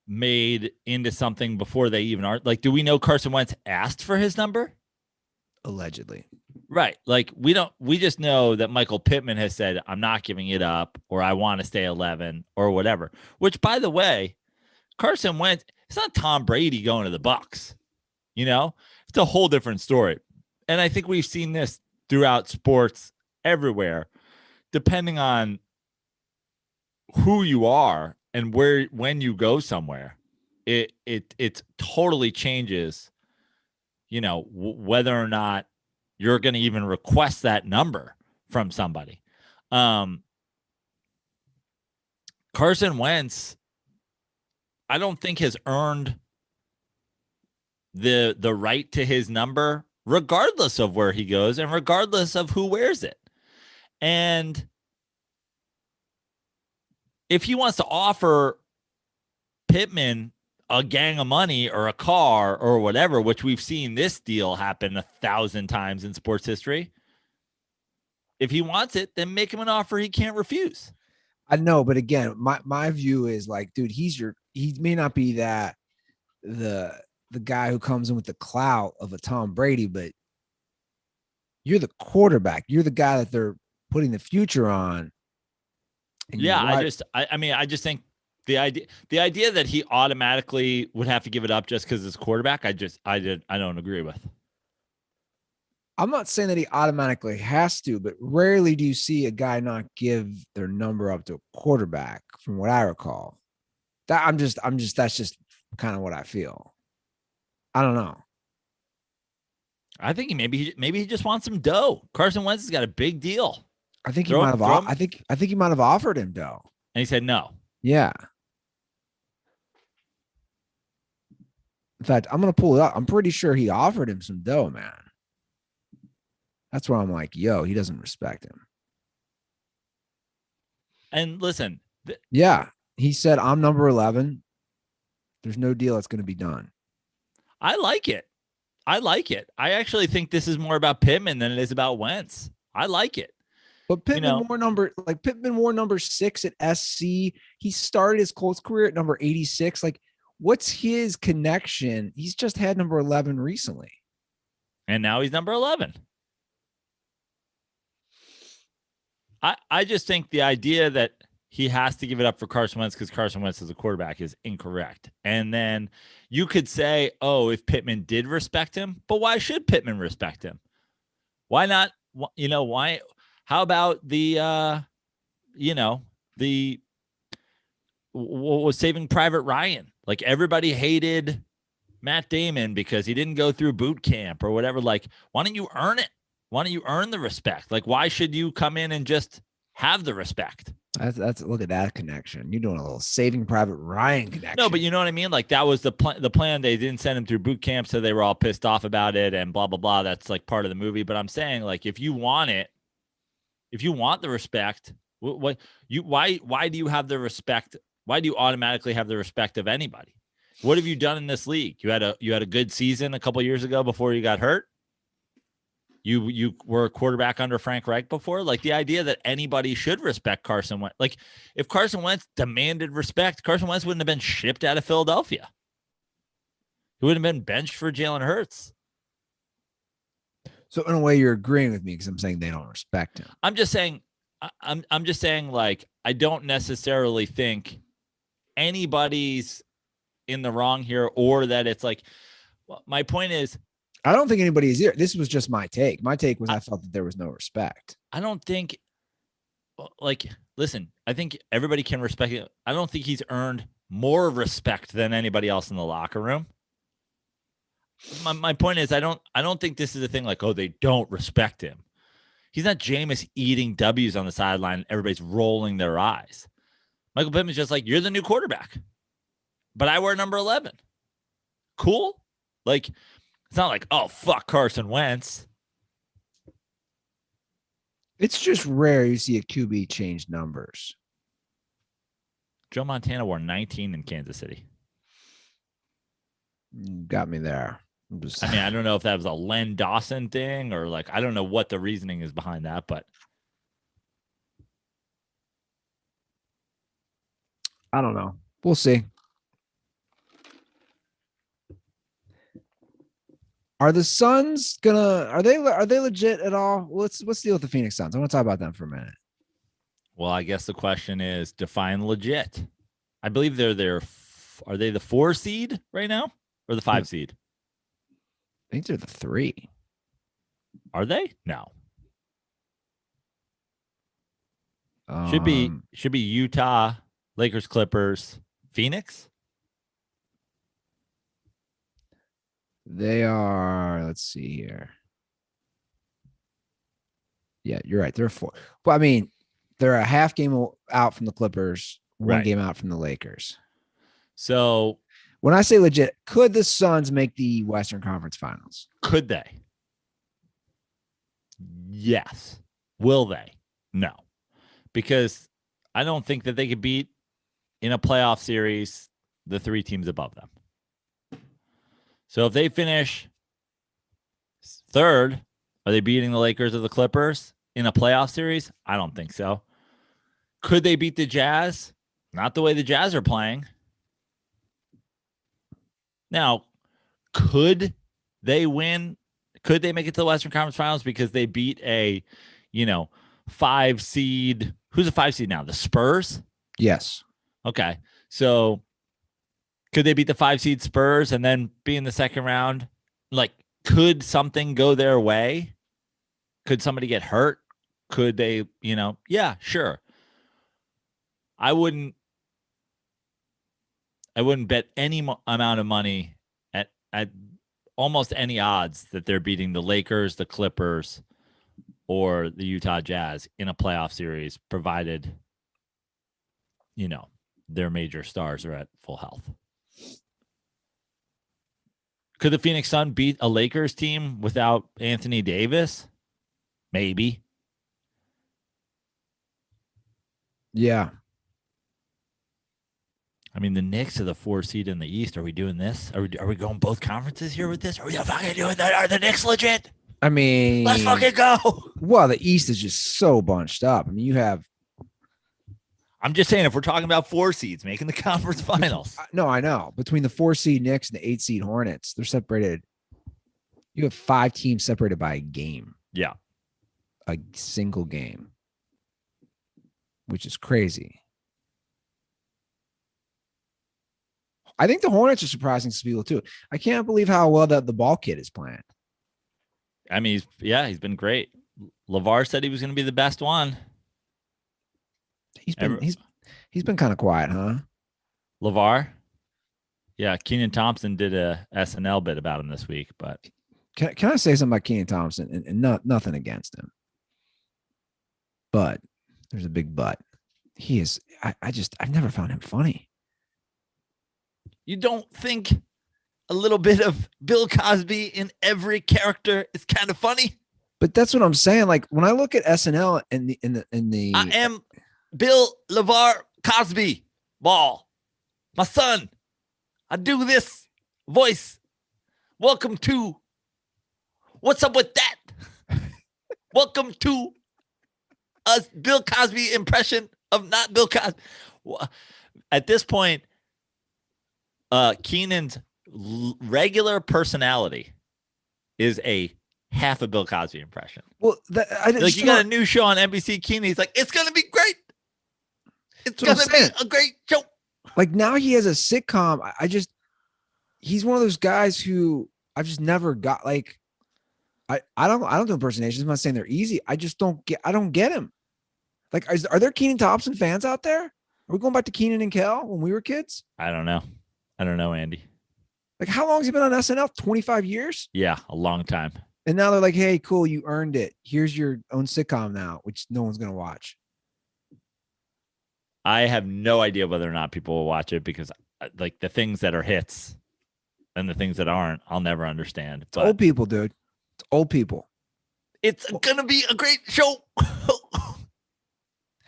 made into something before they even are. Like, do we know Carson Wentz asked for his number? Allegedly. Right. Like, we just know that Michael Pittman has said, I'm not giving it up, or I want to stay 11 or whatever, which, by the way, Carson Wentz, it's not Tom Brady going to the Bucs. You know, it's a whole different story. And I think we've seen this throughout sports everywhere, depending on who you are and when you go somewhere, it totally changes, you know, whether or not you're going to even request that number from somebody. Carson Wentz, I don't think has earned the right to his number, regardless of where he goes and regardless of who wears it. And if he wants to offer Pittman a gang of money or a car or whatever, which we've seen this deal happen 1,000 times in sports history, if he wants it, then make him an offer he can't refuse. I know, but again, my view is like, dude, he may not be that the guy who comes in with the clout of a Tom Brady, but you're the quarterback. You're the guy that they're putting the future on. Yeah, I just think the idea that he automatically would have to give it up just because it's quarterback, I don't agree with. I'm not saying that he automatically has to, but rarely do you see a guy not give their number up to a quarterback, from what I recall. That's just kind of what I feel. I don't know. I think maybe he just wants some dough. Carson Wentz has got a big deal. I think he might have. I think he might have offered him dough, and he said no. Yeah. In fact, I'm gonna pull it up. I'm pretty sure he offered him some dough, man. That's where I'm like, yo, he doesn't respect him. And listen, yeah, he said, I'm number 11. There's no deal that's going to be done. I like it. I actually think this is more about Pittman than it is about Wentz. I like it. But Pittman wore number 6 at SC. He started his Colts career at number 86. Like, what's his connection? He's just had number 11 recently. And now he's number 11. I just think the idea that he has to give it up for Carson Wentz because Carson Wentz is a quarterback is incorrect. And then you could say, oh, if Pittman did respect him, but why should Pittman respect him? Why not? Why? How about the, what was Saving Private Ryan? Like everybody hated Matt Damon because he didn't go through boot camp or whatever. Like, why don't you earn it? Why don't you earn the respect? Like, why should you come in and just have the respect? That's look at that connection. You're doing a little Saving Private Ryan connection. No, but you know what I mean? Like that was the plan. They didn't send him through boot camp, so they were all pissed off about it and blah, blah, blah. That's like part of the movie. But I'm saying, like, if you want it, if you want the respect, why do you have the respect? Why do you automatically have the respect of anybody? What have you done in this league? You had a good season a couple of years ago before you got hurt. You were a quarterback under Frank Reich before. Like the idea that anybody should respect Carson Wentz. Like if Carson Wentz demanded respect, Carson Wentz wouldn't have been shipped out of Philadelphia. He wouldn't have been benched for Jalen Hurts. So in a way, you're agreeing with me because I'm saying they don't respect him. I'm just saying, like, I don't necessarily think anybody's in the wrong here, or that it's like, well, my point is, I don't think anybody is here. This was just my take. My take was I felt that there was no respect. I don't think, like, listen, I think everybody can respect it. I don't think he's earned more respect than anybody else in the locker room. My point is, I don't think this is a thing like, oh, they don't respect him. He's not Jameis eating W's on the sideline. Everybody's rolling their eyes. Michael Pittman's just like, you're the new quarterback, but I wear number 11. Cool. Like, it's not like, oh, fuck Carson Wentz. It's just rare you see a QB change numbers. Joe Montana wore 19 in Kansas City. Got me there. I don't know if that was a Len Dawson thing or like, I don't know what the reasoning is behind that, but I don't know. We'll see. Are the Suns are they legit at all? Let's deal with the Phoenix Suns. I want to talk about them for a minute. Well, I guess the question is define legit. I believe are they the 4 seed right now or the 5 seed? I think they're the 3. Are they? No. Should be Utah, Lakers, Clippers, Phoenix. They are, let's see here. Yeah, you're right. They're 4. Well, I mean, they're a half game out from the Clippers, one game out from the Lakers. So when I say legit, could the Suns make the Western Conference Finals? Could they? Yes. Will they? No. Because I don't think that they could beat in a playoff series the 3 teams above them. So if they finish 3rd, are they beating the Lakers or the Clippers in a playoff series? I don't think so. Could they beat the Jazz? Not the way the Jazz are playing. Now, could they win? Could they make it to the Western Conference Finals because they beat a, 5 seed? Who's a 5 seed now? The Spurs? Yes. Okay. So could they beat the 5 seed Spurs and then be in the second round? Like, could something go their way? Could somebody get hurt? Could they, yeah, sure. I wouldn't bet any amount of money at almost any odds that they're beating the Lakers, the Clippers, or the Utah Jazz in a playoff series, provided, their major stars are at full health. Could the Phoenix Suns beat a Lakers team without Anthony Davis? Maybe. Yeah. I mean, the Knicks are the 4 seed in the East. Are we doing this? Are we going both conferences here with this? Are we fucking doing that? Are the Knicks legit? I mean, let's fucking go. Well, the East is just so bunched up. I mean, I'm just saying, if we're talking about 4 seeds making the conference finals. No, I know. Between the 4 seed Knicks and the 8 seed Hornets, they're separated. You have 5 teams separated by a game. Yeah. A single game. which is crazy. I think the Hornets are surprising some people too. I can't believe how well that the ball kid is playing. I mean, he's been great. LeVar said he was going to be the best one. He's been kind of quiet, huh? LeVar? Yeah, Keenan Thompson did a SNL bit about him this week, but can I say something about Keenan Thompson and nothing against him, but there's a big but. He is. I've never found him funny. You don't think a little bit of Bill Cosby in every character is kind of funny? But that's what I'm saying. Like when I look at SNL in the I am Bill LeVar Cosby Ball. My son. I do this voice. Welcome to What's Up With That? Welcome to a Bill Cosby impression of not Bill Cosby. At this point, Keenan's regular personality is a half a Bill Cosby impression. Well, you got a new show on NBC. Keenan, he's like, it's gonna be great. It's gonna be a great show. Like now he has a sitcom. He's one of those guys who I've just never got. Like I don't do impersonations. I'm not saying they're easy. I don't get him. Like, are there Keenan Thompson fans out there? Are we going back to Keenan and Kel when we were kids? I don't know, Andy. Like, how long has he been on SNL? 25 years? Yeah, a long time. And now they're like, hey, cool, you earned it. Here's your own sitcom now, which no one's going to watch. I have no idea whether or not people will watch it because, like, the things that are hits and the things that aren't, I'll never understand. It's old people, dude. It's old people. It's going to be a great show.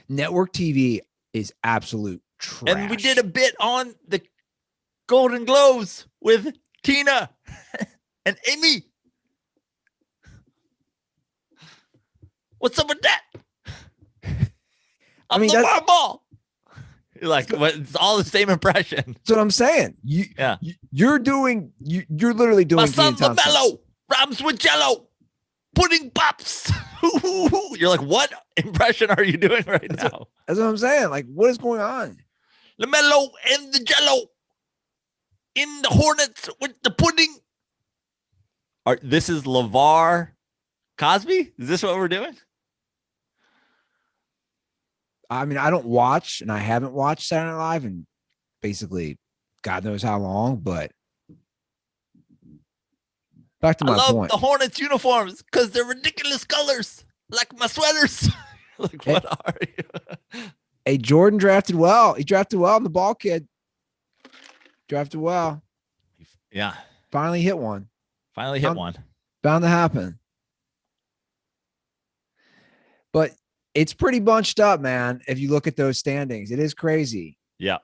Network TV is absolute trash. And we did a bit on the Golden Globes with Tina and Amy. What's up with that? I mean, that's Ball. You're like, it's all the same impression. That's what I'm saying. You're literally doing. My son LaMelo rhymes with Jello, pudding pops. You're like, what impression are you doing right now? That's what I'm saying. Like, what is going on? LaMelo and the Jello in the Hornets with the pudding. This is LeVar Cosby? Is this what we're doing? I mean, I don't watch, and I haven't watched Saturday Night Live in basically God knows how long, but back to my point. I love the Hornets uniforms because they're ridiculous colors, like my sweaters. Like, what are you? Hey, Jordan drafted well. He drafted well in the ball kid. Drafted well. Yeah. Finally hit one. Bound to happen. But it's pretty bunched up, man. If you look at those standings, it is crazy. Yeah.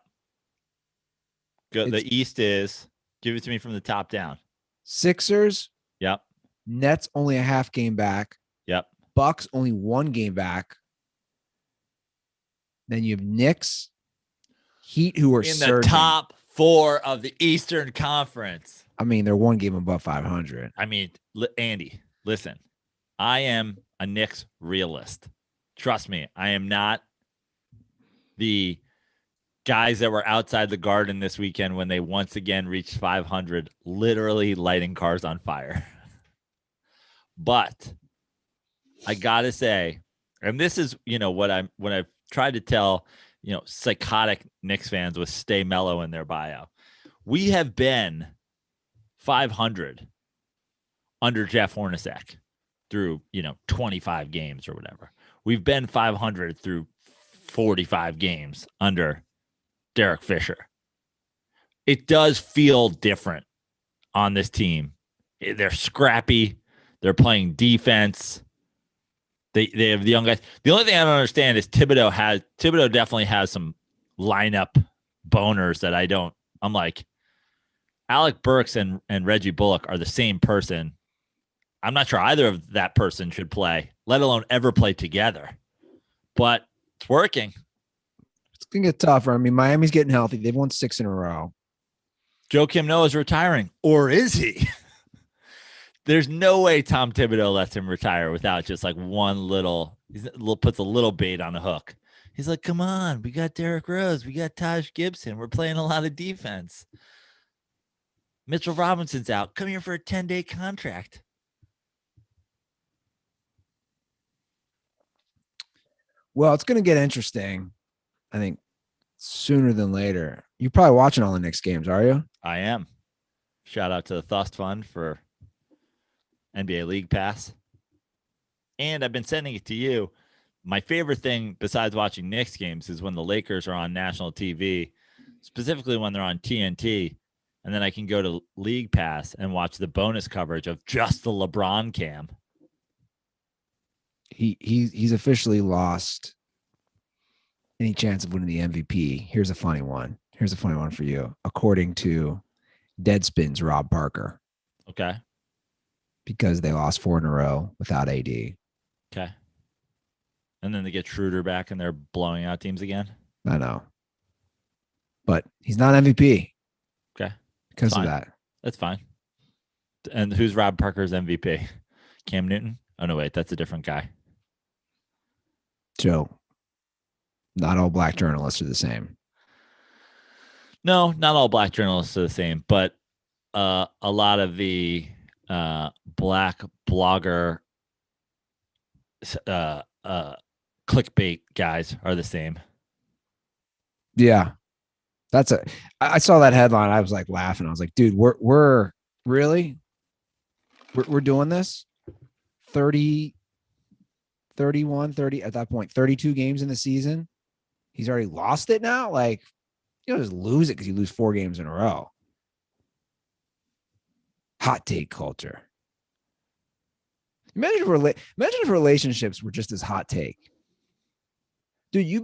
The East is, give it to me from the top down. Sixers. Yep. Nets only a half game back. Yep. Bucks only one game back. Then you have Knicks, Heat, who are in surging. The top four of the Eastern Conference. I mean, they're one game above 500. I mean, Andy, listen, I am a Knicks realist. Trust me, I am not the guys that were outside the Garden this weekend when they once again reached 500, literally lighting cars on fire. But I gotta say, and this is, what I've tried to tell, psychotic Knicks fans with stay mellow in their bio. We have been 500 under Jeff Hornacek through, 25 games or whatever. We've been 500 through 45 games under Derek Fisher. It does feel different on this team. They're scrappy. They're playing defense. They have the young guys. The only thing I don't understand is Thibodeau definitely has some lineup boners that I'm like, Alec Burks and Reggie Bullock are the same person. I'm not sure either of that person should play, let alone ever play together. But it's working. It's going to get tougher. I mean, Miami's getting healthy. They've won 6 in a row. Joakim Noah's retiring. Or is he? There's no way Tom Thibodeau lets him retire without just like one puts a little bait on the hook. He's like, come on, we got Derrick Rose, we got Taj Gibson, we're playing a lot of defense. Mitchell Robinson's out. Come here for a 10-day contract. Well, it's going to get interesting, I think, sooner than later. You're probably watching all the Knicks games, are you? I am. Shout out to the Thust Fund for NBA League Pass. And I've been sending it to you. My favorite thing besides watching Knicks games is when the Lakers are on national TV, specifically when they're on TNT. And then I can go to League Pass and watch the bonus coverage of just the LeBron cam. He's officially lost any chance of winning the MVP. Here's a funny one. Here's a funny one for you. According to Deadspin's Rob Parker. Okay. Because they lost 4 in a row without AD. Okay. And then they get Schroeder back and they're blowing out teams again. I know. But he's not MVP. Okay. Because of that. That's fine. And who's Rob Parker's MVP? Cam Newton? Oh, no, wait. That's a different guy. Joe, not all black journalists are the same. No, not all black journalists are the same, but a lot of the black blogger clickbait guys are the same. Yeah. I saw that headline. I was like laughing. I was like, dude, we're really? We're doing this? 30, 31, 30 at that point, 32 games in the season. He's already lost it now. Like, you know, just lose it because you lose 4 games in a row. Hot take culture. Imagine if relationships were just as hot take. Dude,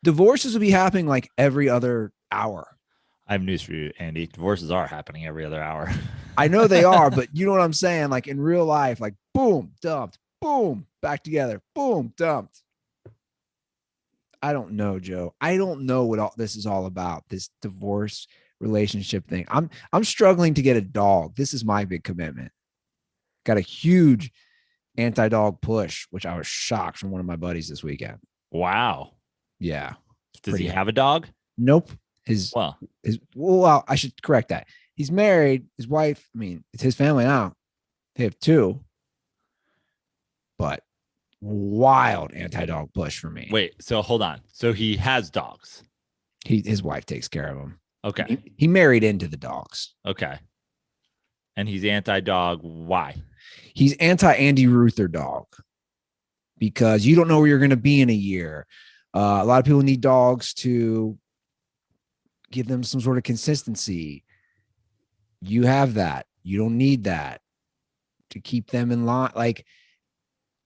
divorces would be happening like every other hour. I have news for you, Andy. Divorces are happening every other hour. I know they are, but you know what I'm saying? Like in real life, like boom, dumped, boom, back together, boom, dumped. I don't know, Joe. I don't know what all this is all about, this divorce relationship thing. I'm struggling to get a dog. This is my big commitment. Got a huge anti-dog push, which I was shocked from one of my buddies this weekend. Wow. Yeah. Does he have a dog? Nope. Well, I should correct that. He's married. His wife, I mean, it's his family now. They have 2. But wild anti-dog push for me. Wait, so hold on. So he has dogs. His wife takes care of him. Okay. He married into the dogs. Okay. And he's anti-dog. Why? He's anti-Andy Ruther dog because you don't know where you're going to be in a year. A lot of people need dogs to give them some sort of consistency. You have that. You don't need that to keep them in line. Like,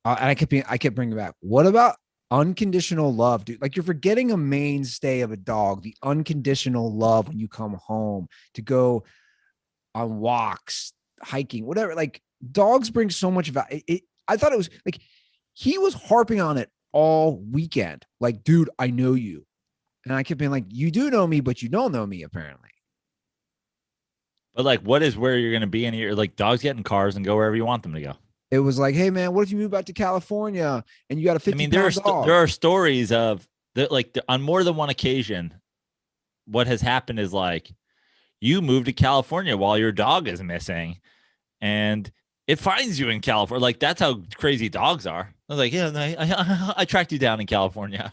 and I kept bringing back. What about unconditional love, dude? Like, you're forgetting a mainstay of a dog, the unconditional love when you come home to go on walks, hiking, whatever. Like, dogs bring so much value. I thought it was like he was harping on it all weekend. Like, dude, I know you. And I kept being like, you do know me, but you don't know me, apparently. But like, what is where you're going to be in here? Like, dogs get in cars and go wherever you want them to go. It was like, hey, man, what if you move back to California and you got a 50 dog? There are stories of that, like on more than one occasion, what has happened is like you move to California while your dog is missing and it finds you in California. Like, that's how crazy dogs are. I was like, yeah, I tracked you down in California.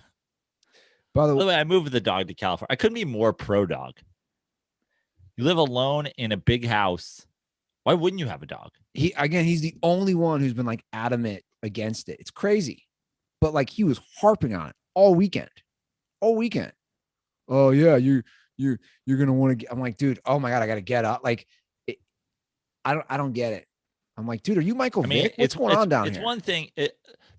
By the way, I moved the dog to California. I couldn't be more pro dog. You live alone in a big house. Why wouldn't you have a dog? He's the only one who's been like adamant against it. It's crazy. But like he was harping on it all weekend. Oh yeah, you're going to want to get, I'm like, dude, oh my God, I got to get up. Like I don't get it. I'm like, dude, are you Michael Vick? What's going on down here? It's one thing.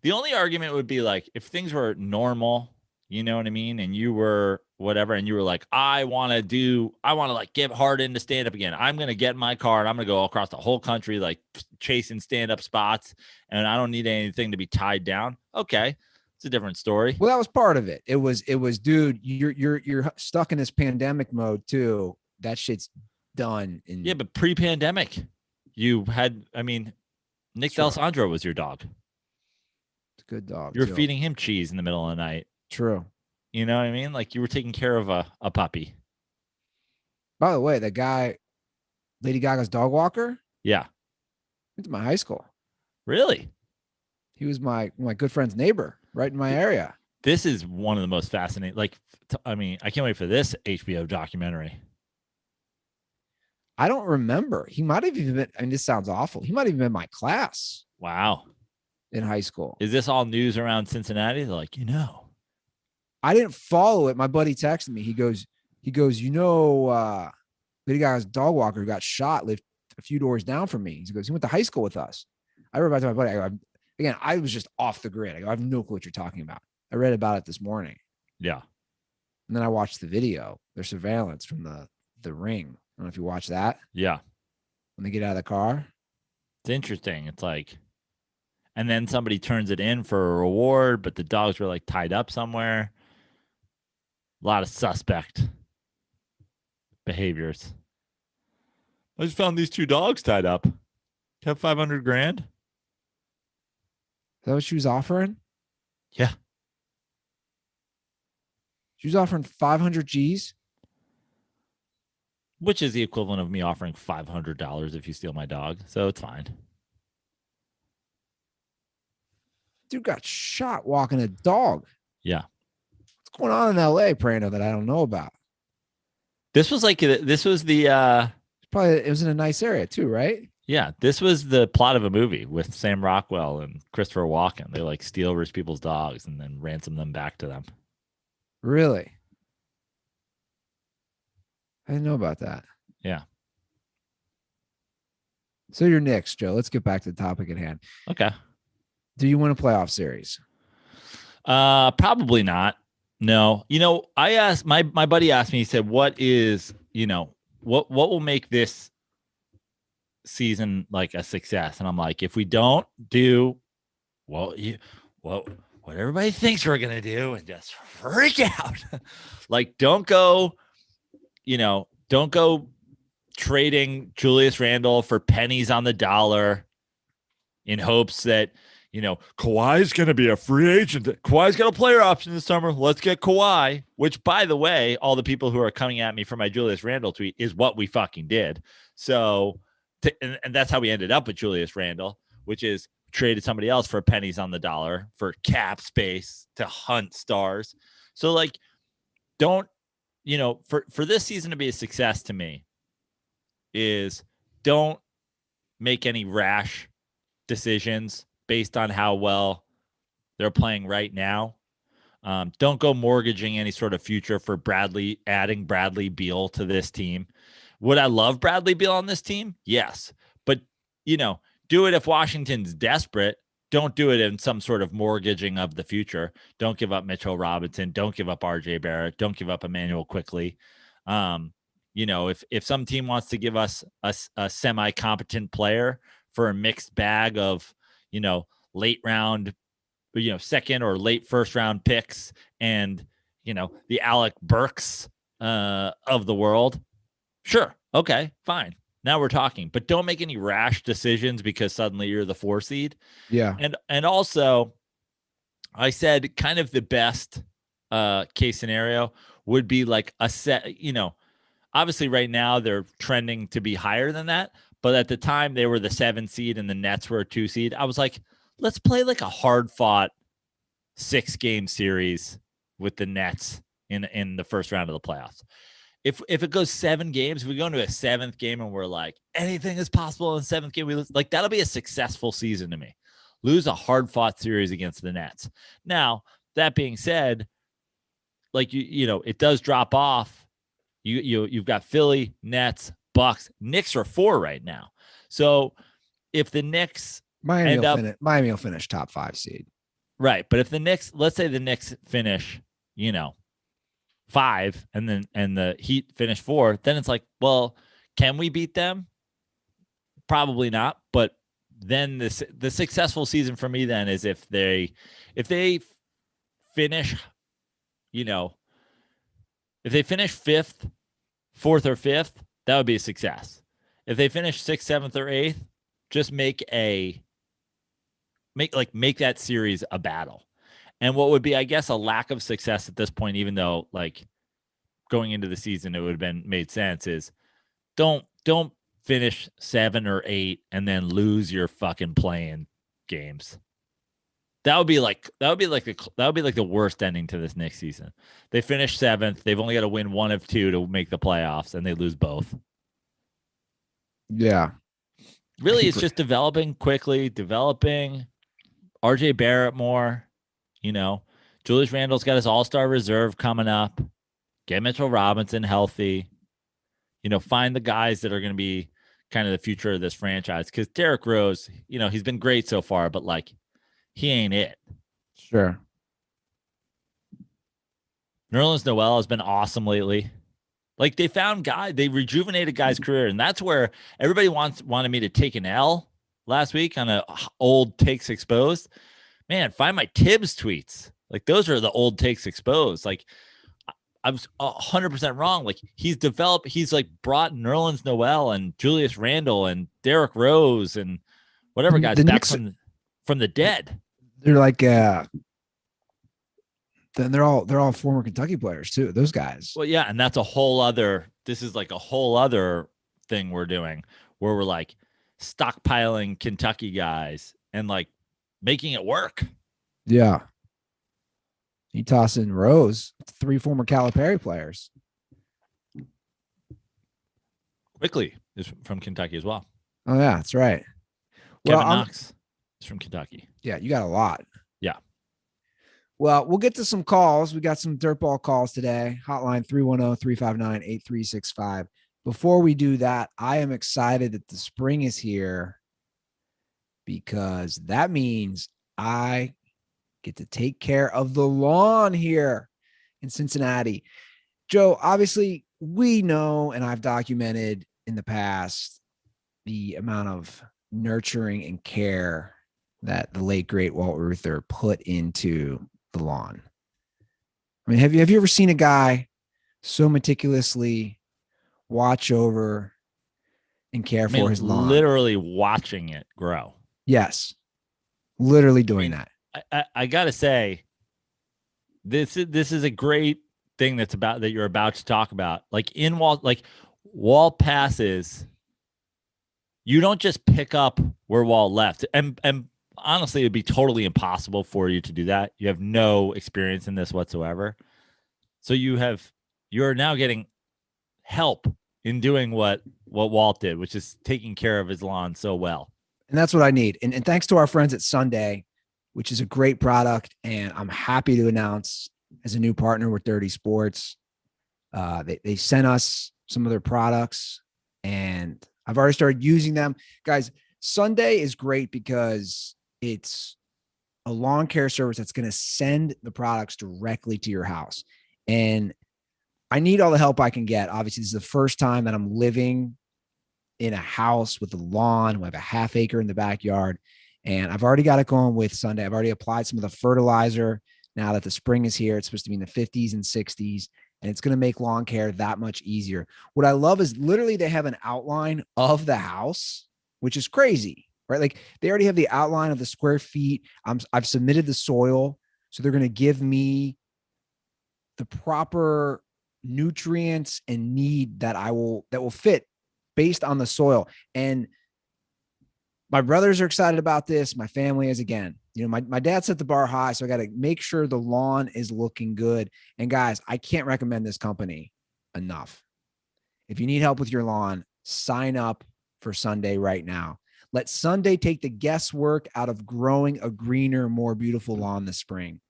The only argument would be like, if things were normal, you know what I mean? And you were whatever, and you were like, I want to like get hard into stand up again. I'm going to get in my car and I'm going to go across the whole country, like chasing stand up spots. And I don't need anything to be tied down. Okay. It's a different story. Well, that was part of it. It was, dude, you're stuck in this pandemic mode too. That shit's done. Yeah. But pre-pandemic you had, I mean, Nick D'Alessandro was your dog. It's a good dog. You're feeding him cheese in the middle of the night. True. You know what I mean? Like you were taking care of a puppy. By the way, that guy, Lady Gaga's dog walker, Yeah. went to my high school. Really? He was my good friend's neighbor right in my area. This is one of the most fascinating. Like, I mean, I can't wait for this HBO documentary. I don't remember. He might have even been, I mean, this sounds awful. He might have even been in my class Wow. in high school. Is this all news around Cincinnati? They're like, I didn't follow it. My buddy texted me. He goes, Lady Gaga's dog walker got shot, lived a few doors down from me. He goes, he went to high school with us. I wrote back to my buddy. Again, I was just off the grid. I have no clue what you're talking about. I read about it this morning. yeah. And then I watched the video, their surveillance from the ring. I don't know if you watch that Yeah. when they get out of the car. It's interesting. It's like, and then somebody turns it in for a reward, but the dogs were like tied up somewhere. A lot of suspect behaviors. I just found these 2 dogs tied up. Have $500,000. Is that what she was offering? Yeah. She was offering 500 G's. Which is the equivalent of me offering $500 if you steal my dog. So it's fine. Dude got shot walking a dog. Yeah. What's going on in LA, Prano, that I don't know about? This was the It was in a nice area too, right? yeah, this was the plot of a movie with Sam Rockwell and Christopher Walken. They like steal rich people's dogs and then ransom them back to them. Really? I didn't know about that. Yeah. So you're Knicks, Joe. Let's get back to the topic at hand. Okay. Do you win a playoff series? Probably not. No. I asked my buddy asked me, he said, what will make this season like a success? And I'm like, if we don't do what everybody thinks we're gonna do and just freak out. Like don't go trading Julius Randle for pennies on the dollar in hopes that Kawhi's going to be a free agent. Kawhi's got a player option this summer. Let's get Kawhi, which, by the way, all the people who are coming at me for my Julius Randle tweet is what we fucking did. So, and that's how we ended up with Julius Randle, which is traded somebody else for pennies on the dollar for cap space to hunt stars. So, like, don't, for this season to be a success to me is don't make any rash decisions based on how well they're playing right now. Don't go mortgaging any sort of future for adding Bradley Beal to this team. Would I love Bradley Beal on this team? Yes. But, do it if Washington's desperate. Don't do it in some sort of mortgaging of the future. Don't give up Mitchell Robinson. Don't give up RJ Barrett. Don't give up Emmanuel Quickly. If some team wants to give us a semi-competent player for a mixed bag of, late round, second or late first round picks and, the Alec Burks of the world. Sure. Okay, fine. Now we're talking, but don't make any rash decisions because suddenly you're the 4 seed. Yeah. And also I said kind of the best case scenario would be like a set, obviously right now they're trending to be higher than that. But at the time they were the 7 seed and the Nets were a 2 seed. I was like, let's play like a hard fought 6-game series with the Nets in the first round of the playoffs. If it goes 7 games, if we go into a 7th game and we're like, anything is possible in the 7th game, we lose, like that'll be a successful season to me. Lose a hard fought series against the Nets. Now, that being said, like it does drop off. You've got Philly, Nets, Bucks. Knicks are 4 right now. So if the Knicks Miami will finish top 5 seed. Right. But if the Knicks, let's say the Knicks finish, 5 and the Heat finish 4, then it's like, well, can we beat them? Probably not. But then the successful season for me then is if they finish, if they finish 5th, 4th or 5th, that would be a success. If they finish 6th, 7th or 8th, just make that series a battle. And what would be, I guess, a lack of success at this point, even though like going into the season it would have been made sense, is don't finish 7 or 8 and then lose your fucking playing games. That would be like the worst ending to this next season. They finish 7th. They've only got to win 1 of 2 to make the playoffs, and they lose both. Yeah. Really, it's just developing quickly, developing RJ Barrett more. Julius Randle's got his all-star reserve coming up. Get Mitchell Robinson healthy. Find the guys that are going to be kind of the future of this franchise. Because Derrick Rose, he's been great so far, but like he ain't it. Sure. Nerlens Noel has been awesome lately. Like they rejuvenated guy's career, and that's where everybody wanted me to take an L last week on a old takes exposed. Man, find my Tibbs tweets. Like those are the old takes exposed. Like I was 100% wrong. Like he's like brought Nerlens Noel and Julius Randle and Derrick Rose and whatever guys back Knicks, from the dead. They're like then they're all former Kentucky players too, those guys. Well, yeah, and that's this is like a whole other thing we're doing where we're like stockpiling Kentucky guys and like making it work. Yeah. You toss in Rose, 3 former Calipari players. Quickly is from Kentucky as well. Oh, yeah, that's right. Kevin Knox is from Kentucky. Yeah, you got a lot. Yeah. Well, we'll get to some calls. We got some dirtball calls today. Hotline 310-359-8365. Before we do that, I am excited that the spring is here because that means I get to take care of the lawn here in Cincinnati. Joe, obviously, we know, and I've documented in the past, the amount of nurturing and care that the late, great Walt Ruther put into the lawn. I mean, have you ever seen a guy so meticulously watch over and care for his lawn? Literally watching it grow. Yes. Literally doing that. I gotta say, this is a great thing that you're about to talk about. Like Walt passes, you don't just pick up where Walt left. And honestly, it'd be totally impossible for you to do that. You have no experience in this whatsoever. So you're now getting help in doing what Walt did, which is taking care of his lawn so well. And that's what I need. And thanks to our friends at Sunday, which is a great product. And I'm happy to announce as a new partner with Dirty Sports, they sent us some of their products and I've already started using them. Guys, Sunday is great because it's a lawn care service that's going to send the products directly to your house. And I need all the help I can get. Obviously, this is the first time that I'm living in a house with a lawn. We have a half acre in the backyard. And I've already got it going with Sunday. I've already applied some of the fertilizer. Now that the spring is here, it's supposed to be in the 50s and 60s, and it's going to make lawn care that much easier. What I love is literally they have an outline of the house, which is crazy, right? Like they already have the outline of the square feet. I've submitted the soil. So they're going to give me the proper nutrients and need that will fit based on the soil. And my brothers are excited about this. My family is. Again, my dad set the bar high, so I got to make sure the lawn is looking good. And guys, I can't recommend this company enough. If you need help with your lawn, sign up for Sunday right now. Let Sunday take the guesswork out of growing a greener, more beautiful lawn this spring.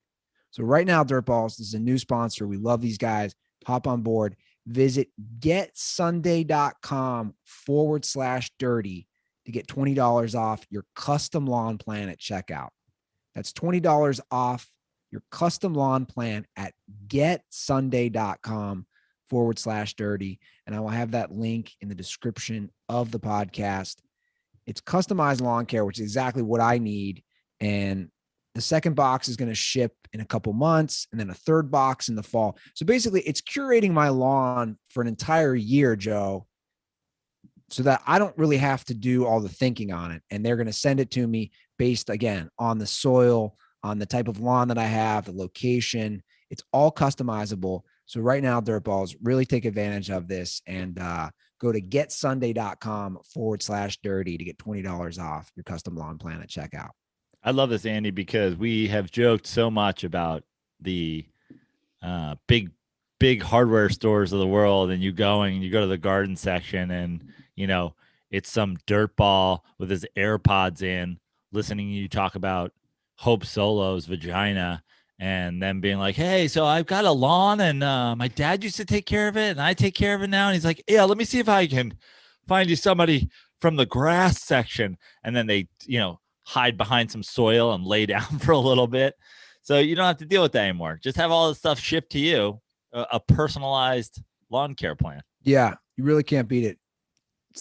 So right now, Dirtballs, this is a new sponsor. We love these guys. Hop on board. Visit getsunday.com/dirty to get $20 off your custom lawn plan at checkout. That's $20 off your custom lawn plan at getsunday.com/dirty. And I will have that link in the description of the podcast. It's customized lawn care, which is exactly what I need. And the second box is going to ship in a couple months, and then a third box in the fall. So basically, it's curating my lawn for an entire year, Joe, so that I don't really have to do all the thinking on it. And they're going to send it to me based, again, on the soil, on the type of lawn that I have, the location. It's all customizable. So right now, DirtBalls really take advantage of this and go to getsunday.com/dirty to get $20 off your custom lawn plan at checkout. I love this, Andy, because we have joked so much about the big hardware stores of the world, and you go to the garden section, and it's some dirtball with his AirPods in, listening to you talk about Hope Solo's vagina, and then being like, hey, so I've got a lawn, and my dad used to take care of it, and I take care of it now. And he's like, yeah, let me see if I can find you somebody from the grass section. And then they, hide behind some soil and lay down for a little bit. So you don't have to deal with that anymore. Just have all the stuff shipped to you, a personalized lawn care plan. Yeah, you really can't beat it.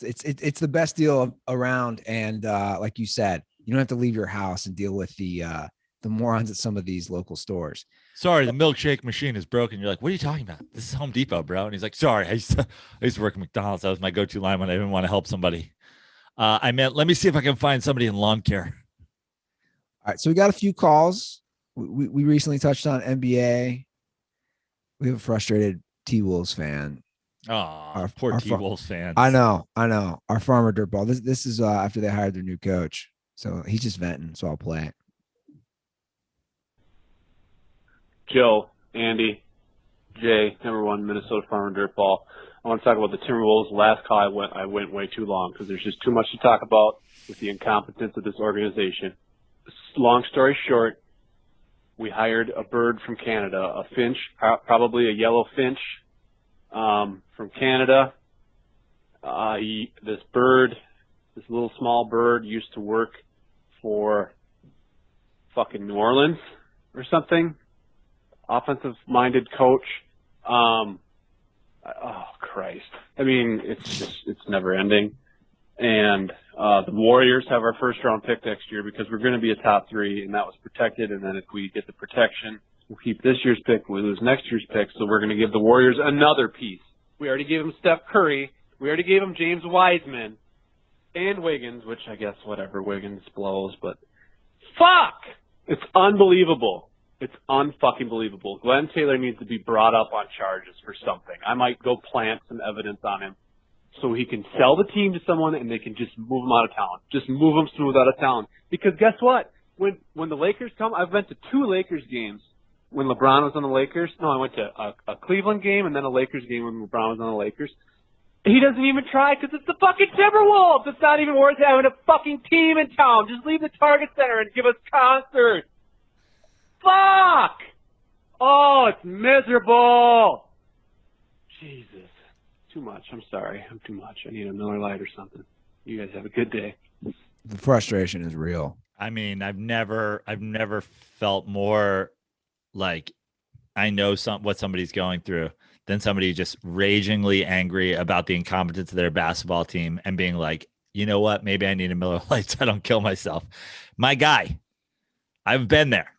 It's the best deal around. And like you said, you don't have to leave your house and deal with the morons at some of these local stores. Sorry, the milkshake machine is broken. You're like, what are you talking about? This is Home Depot, bro. And he's like, sorry, I used to work at McDonald's. That was my go-to line when I didn't want to help somebody. I meant, let me see if I can find somebody in lawn care. All right, so we got a few calls. We recently touched on NBA. We have a frustrated T-Wolves fan. Oh, poor T-Wolves fans. I know. Our farmer dirtball. This is after they hired their new coach. So he's just venting, so I'll play it. Joe, Andy, Jay, number one, Minnesota Farmer Dirtball. I want to talk about the Timberwolves. Last call I went way too long because there's just too much to talk about with the incompetence of this organization. Long story short, we hired a bird from Canada, a finch, probably a yellow finch from Canada. This little small bird used to work for fucking New Orleans or something. Offensive-minded coach. Oh, Christ. I mean, it's never ending. And the Warriors have our first-round pick next year because we're going to be a top three, and that was protected. And then if we get the protection, we'll keep this year's pick, we'll lose next year's pick. So we're going to give the Warriors another piece. We already gave them Steph Curry. We already gave them James Wiseman and Wiggins, which I guess whatever, Wiggins blows. But fuck! It's unbelievable. It's unfucking believable. Glenn Taylor needs to be brought up on charges for something. I might go plant some evidence on him so he can sell the team to someone and they can just move him out of town. Just move him smooth out of town. Because guess what? When the Lakers come, I've been to 2 Lakers games when LeBron was on the Lakers. No, I went to a Cleveland game and then a Lakers game when LeBron was on the Lakers. He doesn't even try because it's the fucking Timberwolves. It's not even worth having a fucking team in town. Just leave the Target Center and give us concerts. Fuck! Oh, it's miserable. Jesus. Too much. I'm sorry. I'm too much. I need a Miller Lite or something. You guys have a good day. The frustration is real. I mean, I've never felt more like I know what somebody's going through than somebody just ragingly angry about the incompetence of their basketball team and being like, you know what? Maybe I need a Miller Lite so I don't kill myself. My guy, I've been there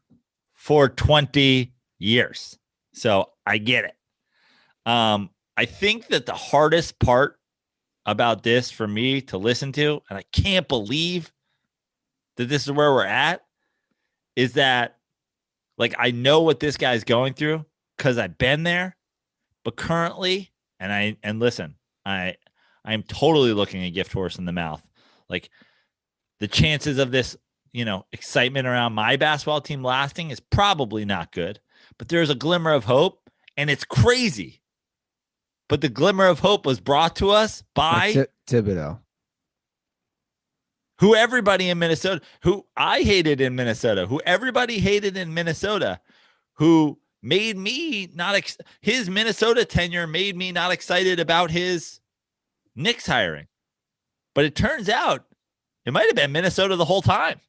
for 20 years. So I get it. I think that the hardest part about this for me to listen to, and I can't believe that this is where we're at, is that like I know what this guy's going through because I've been there, but currently, and listen, I'm totally looking a gift horse in the mouth. Like the chances of this, excitement around my basketball team lasting is probably not good, but there's a glimmer of hope, and it's crazy. But the glimmer of hope was brought to us by Thibodeau, who everybody in Minnesota, who I hated in Minnesota, who everybody hated in Minnesota, who made me not his Minnesota tenure made me not excited about his Knicks hiring. But it turns out it might have been Minnesota the whole time.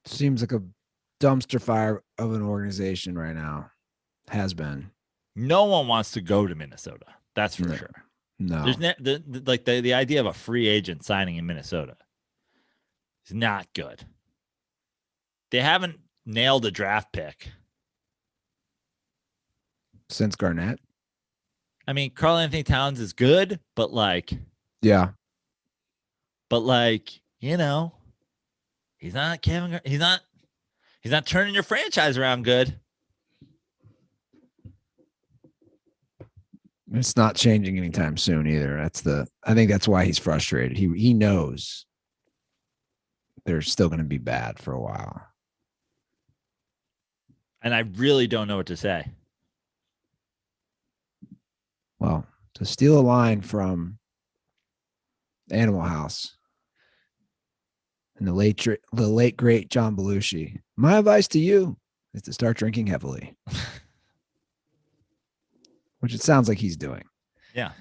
Seems like a dumpster fire of an organization right now. Has been. No one wants to go to Minnesota. That's for sure. No. There's the idea of a free agent signing in Minnesota is not good. They haven't nailed a draft pick since Garnett. I mean, Karl Anthony Towns is good, but yeah. But He's not Kevin. He's not turning your franchise around good. It's not changing anytime soon either. I think that's why he's frustrated. He knows they're still going to be bad for a while. And I really don't know what to say. Well, to steal a line from Animal House and the late great John Belushi, my advice to you is to start drinking heavily. Which it sounds like he's doing. Yeah.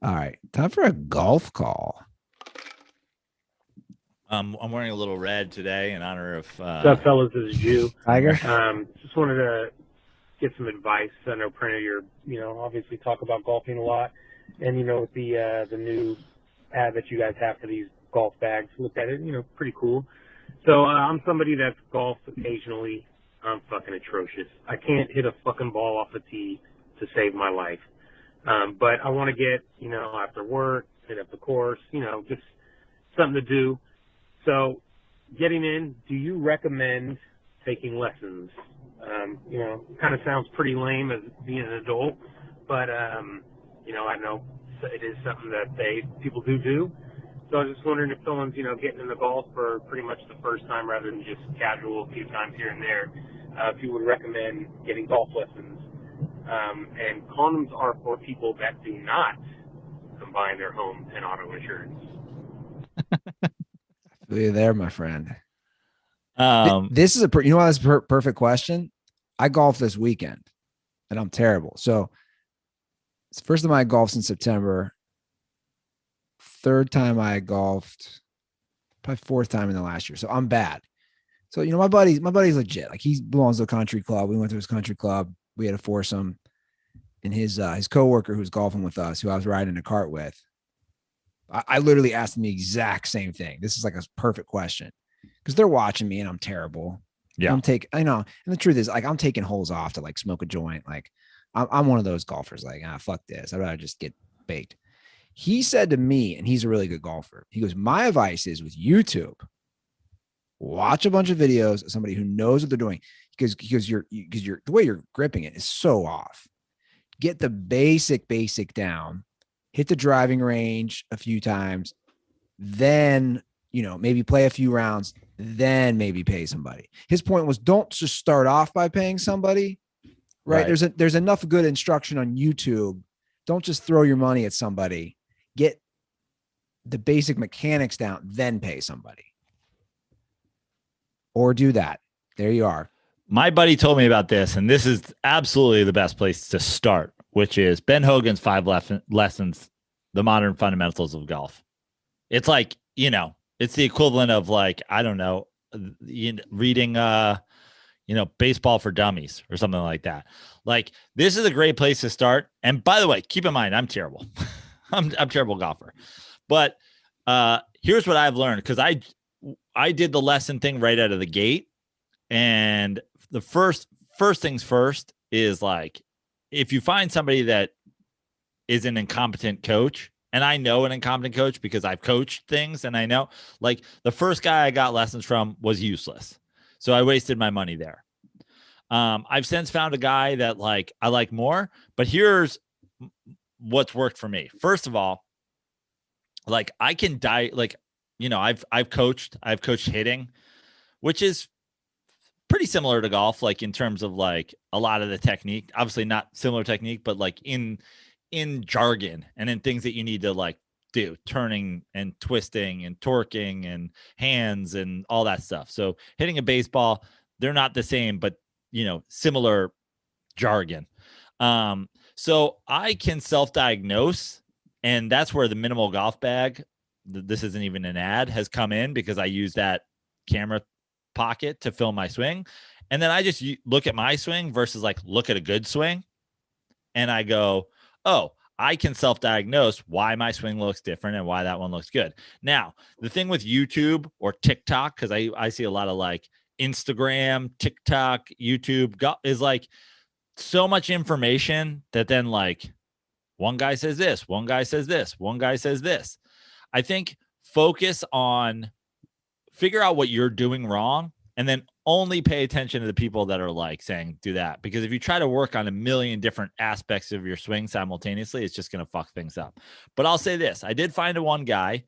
All right. Time for a golf call. I'm wearing a little red today in honor of What's up, fellas? This is Jew. Tiger. Just wanted to get some advice. I know, Printer, you're, obviously talk about golfing a lot. And, with the new ad that you guys have for these golf bags, looked at it, pretty cool. So I'm somebody that's golfed occasionally. I'm fucking atrocious. I can't hit a fucking ball off a tee to save my life. But I want to get, after work, hit up the course, just something to do. So getting in, do you recommend taking lessons? Kind of sounds pretty lame as being an adult, but, I know it is something that people do. So I was just wondering if someone's, getting into golf for pretty much the first time rather than just casual a few times here and there, if you would recommend getting golf lessons. And condoms are for people that do not combine their home and auto insurance. You're there, my friend. this is that's a perfect question. I golfed this weekend and I'm terrible. So it's the first time I golfed in September. Third time I golfed, probably fourth time in the last year. So I'm bad. So, my buddy's legit. Like, he belongs to a country club. We went to his country club. We had a foursome, and his coworker who's golfing with us, who I was riding a cart with, I literally asked him the exact same thing. This is like a perfect question because they're watching me and I'm terrible. Yeah. I know. And the truth is, like, I'm taking holes off to like smoke a joint. Like, I'm one of those golfers. Like, fuck this. I'd rather just get baked. He said to me, and he's a really good golfer, he goes, my advice is with YouTube, watch a bunch of videos of somebody who knows what they're doing because the way you're gripping it is so off. Get the basic down, hit the driving range a few times, then, maybe play a few rounds, then maybe pay somebody. His point was, don't just start off by paying somebody, right? There's enough good instruction on YouTube. Don't just throw your money at somebody. Get the basic mechanics down, then pay somebody. Or do that. There you are. My buddy told me about this, and this is absolutely the best place to start, which is Ben Hogan's 5 lessons, the modern fundamentals of golf. It's like, it's the equivalent of like, I don't know, reading, baseball for dummies or something like that. Like, this is a great place to start. And by the way, keep in mind, I'm terrible. I'm a terrible golfer. But here's what I've learned, because I did the lesson thing right out of the gate. And the first things first is, like, if you find somebody that is an incompetent coach, and I know an incompetent coach because I've coached things, and I know, like, the first guy I got lessons from was useless. So I wasted my money there. I've since found a guy that, like, I like more, but here's what's worked for me. First of all, like, I can I've coached hitting, which is pretty similar to golf, like, in terms of, like, a lot of the technique, obviously not similar technique, but like in jargon and in things that you need to, like, do, turning and twisting and torquing and hands and all that stuff. So hitting a baseball, they're not the same, but, similar jargon. So I can self-diagnose, and that's where the minimal golf bag, this isn't even an ad, has come in, because I use that camera pocket to film my swing. And then I just look at my swing versus, like, look at a good swing. And I go, oh, I can self-diagnose why my swing looks different and why that one looks good. Now, the thing with YouTube or TikTok, because I see a lot of, like, Instagram, TikTok, YouTube, is, like, so much information that then, like, one guy says this, one guy says this, one guy says this. I think focus on figure out what you're doing wrong, and then only pay attention to the people that are like saying do that. Because if you try to work on a million different aspects of your swing simultaneously, it's just going to fuck things up. But I'll say this: I did find one guy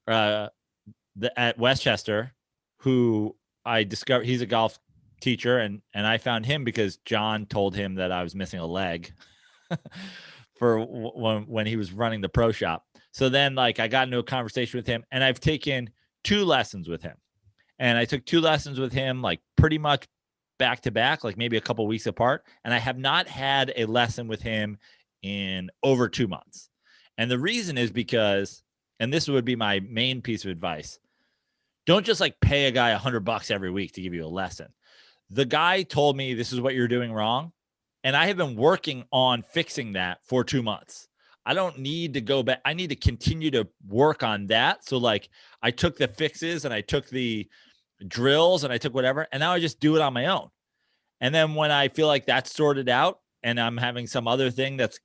at Westchester who I discovered he's a golf teacher, and I found him because John told him that I was missing a leg for when he was running the pro shop. So then like I got into a conversation with him, and I've taken 2 lessons with him. And I took 2 lessons with him like pretty much back to back, like maybe a couple weeks apart. And I have not had a lesson with him in over 2 months. And the reason is because, and this would be my main piece of advice, don't just like pay a guy $100 every week to give you a lesson. The guy told me this is what you're doing wrong. And I have been working on fixing that for 2 months. I don't need to go back. I need to continue to work on that. So like I took the fixes and I took the drills and I took whatever, and now I just do it on my own. And then when I feel like that's sorted out and I'm having some other thing that's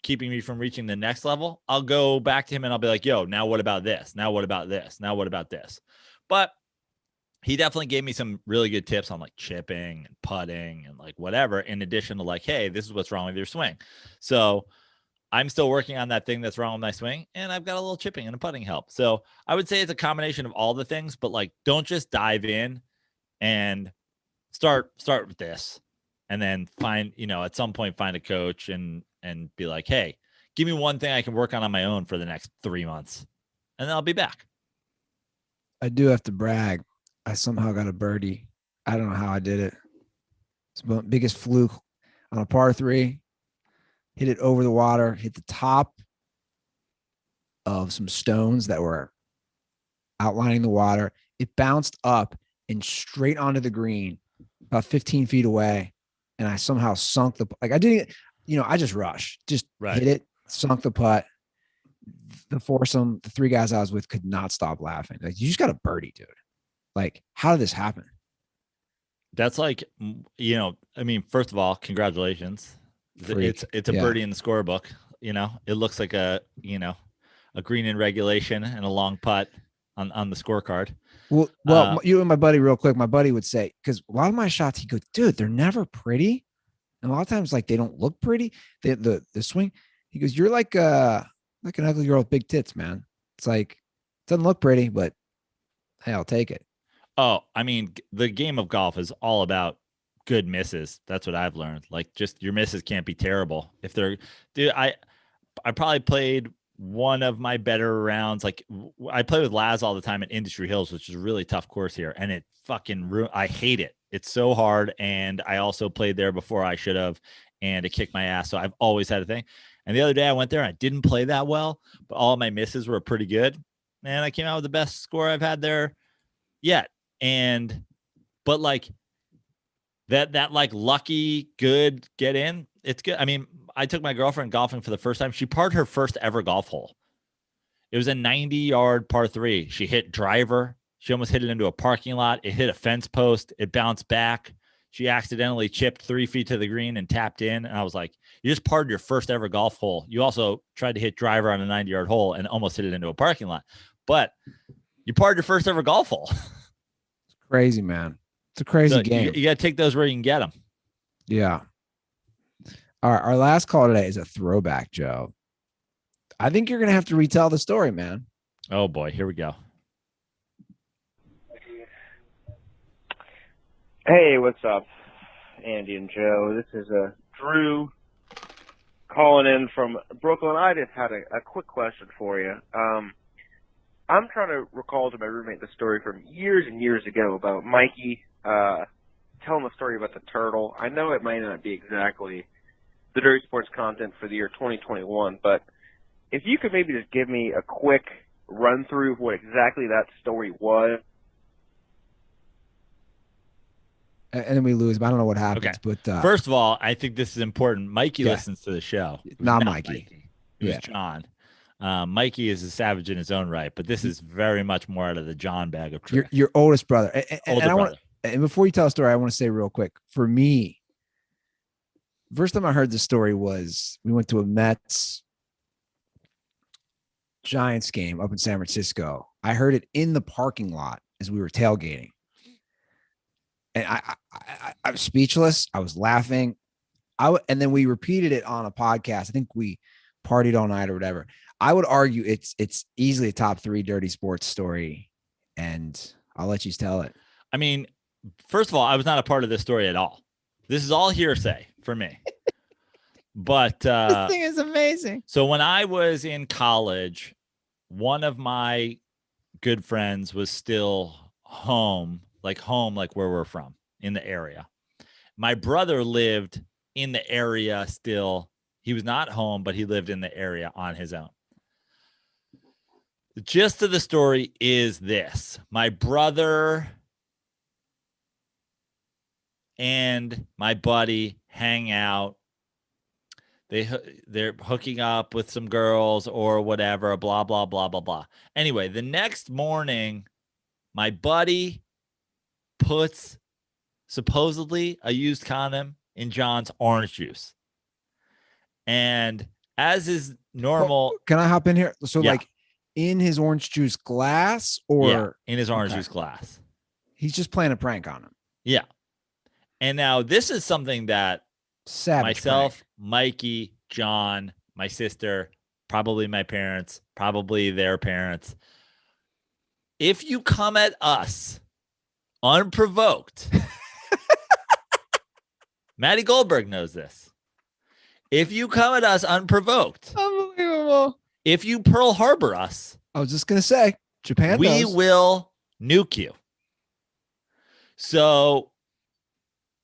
keeping me from reaching the next level, I'll go back to him and I'll be like, yo, now what about this? Now what about this? Now what about this? But he definitely gave me some really good tips on like chipping and putting and like whatever, in addition to like, hey, this is what's wrong with your swing. So I'm still working on that thing that's wrong with my swing, and I've got a little chipping and a putting help. So I would say it's a combination of all the things, but like, don't just dive in and start with this, and then find, at some point find a coach and be like, hey, give me one thing I can work on my own for the next 3 months, and then I'll be back. I do have to brag. I somehow got a birdie. I don't know how I did it. It's the biggest fluke on a par 3. Hit it over the water, hit the top of some stones that were outlining the water. It bounced up and straight onto the green about 15 feet away. And I somehow sunk I didn't, I just rushed, hit it, sunk the putt. The foursome, the 3 guys I was with could not stop laughing. Like, you just got a birdie, dude. Like, how did this happen? That's like, first of all, congratulations. Freak. It's a birdie in the scorebook. It looks like a green in regulation and a long putt on the scorecard. Well, you and my buddy, real quick, my buddy would say, because a lot of my shots, he goes, dude, they're never pretty. And a lot of times, like, they don't look pretty. The swing, he goes, you're like an ugly girl with big tits, man. It's like, it doesn't look pretty, but hey, I'll take it. Oh, I mean, the game of golf is all about good misses. That's what I've learned. Like, just your misses can't be terrible. If they're, dude, I probably played one of my better rounds. Like, I play with Laz all the time at Industry Hills, which is a really tough course here, and it fucking I hate it. It's so hard, and I also played there before I should have, and it kicked my ass. So I've always had a thing. And the other day I went there and I didn't play that well, but all of my misses were pretty good. Man, I came out with the best score I've had there yet. But like that like lucky good get in, it's good. I mean, I took my girlfriend golfing for the first time. She parred her first ever golf hole. It was a 90-yard par 3. She hit driver. She almost hit it into a parking lot. It hit a fence post. It bounced back. She accidentally chipped 3 feet to the green and tapped in. And I was like, you just parred your first ever golf hole. You also tried to hit driver on a 90-yard hole and almost hit it into a parking lot. But you parred your first ever golf hole. It's crazy, man. It's a crazy game. You got to take those where you can get them. Yeah. Our last call today is a throwback, Joe. I think you're going to have to retell the story, man. Oh, boy. Here we go. Hey, what's up, Andy and Joe? This is Drew calling in from Brooklyn. I just had a quick question for you. I'm trying to recall to my roommate the story from years and years ago about Mikey telling the story about the turtle. I know it might not be exactly the Dirty Sports content for the year 2021, but if you could maybe just give me a quick run-through of what exactly that story was. And then we lose, but I don't know what happens. Okay. But first of all, I think this is important. Mikey listens to the show. Not Mikey. It was John. Mikey is a savage in his own right, but this is very much more out of the John bag of tricks. Your oldest brother. Brother. And before you tell a story, I want to say real quick, for me, first time I heard this story was we went to a Mets Giants game up in San Francisco. I heard it in the parking lot as we were tailgating. And I was speechless. I was laughing. And then we repeated it on a podcast. I think we partied all night or whatever. I would argue it's easily a top 3 dirty sports story, and I'll let you tell it. I mean, first of all, I was not a part of this story at all. This is all hearsay for me. But this thing is amazing. So when I was in college, one of my good friends was still home like where we're from, in the area. My brother lived in the area still. He was not home, but he lived in the area on his own. The gist of the story is this: my brother and my buddy hang out. They're hooking up with some girls or whatever, blah, blah, blah, blah, blah. Anyway, the next morning, my buddy puts supposedly a used condom in John's orange juice. And as is normal. Can I hop in here? So yeah. Like in his orange juice glass, or in his orange juice glass. He's just playing a prank on him. Yeah. And now this is something that Savage myself, prank. Mikey, John, my sister, probably my parents, probably their parents. If you come at us unprovoked, Maddie Goldberg knows this. If you come at us unprovoked, unbelievable. If you Pearl Harbor us, I was just going to say, Japan we knows. will nuke you. So,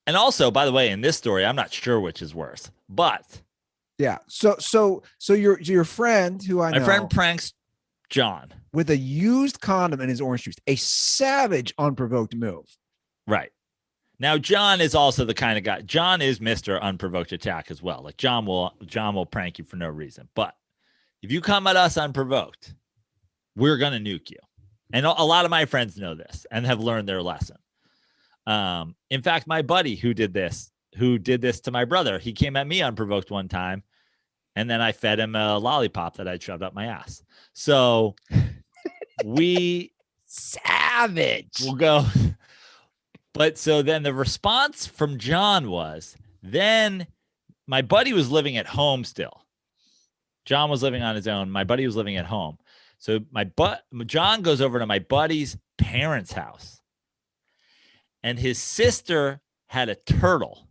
and also, by the way, in this story, I'm not sure which is worse, but yeah. So your friend who I know, my friend pranks John with a used condom in his orange juice, a savage, unprovoked move. Right. Now, John is also the kind of guy. John is Mr. Unprovoked Attack as well. Like John will prank you for no reason. But if you come at us unprovoked, we're going to nuke you. And a lot of my friends know this and have learned their lesson. In fact, my buddy who did this to my brother, he came at me unprovoked one time, and then I fed him a lollipop that I'd shoved up my ass. So we savage. We'll go. But so then the response from John was, then my buddy was living at home still. John was living on his own. My buddy was living at home. So John goes over to my buddy's parents' house. And his sister had a turtle.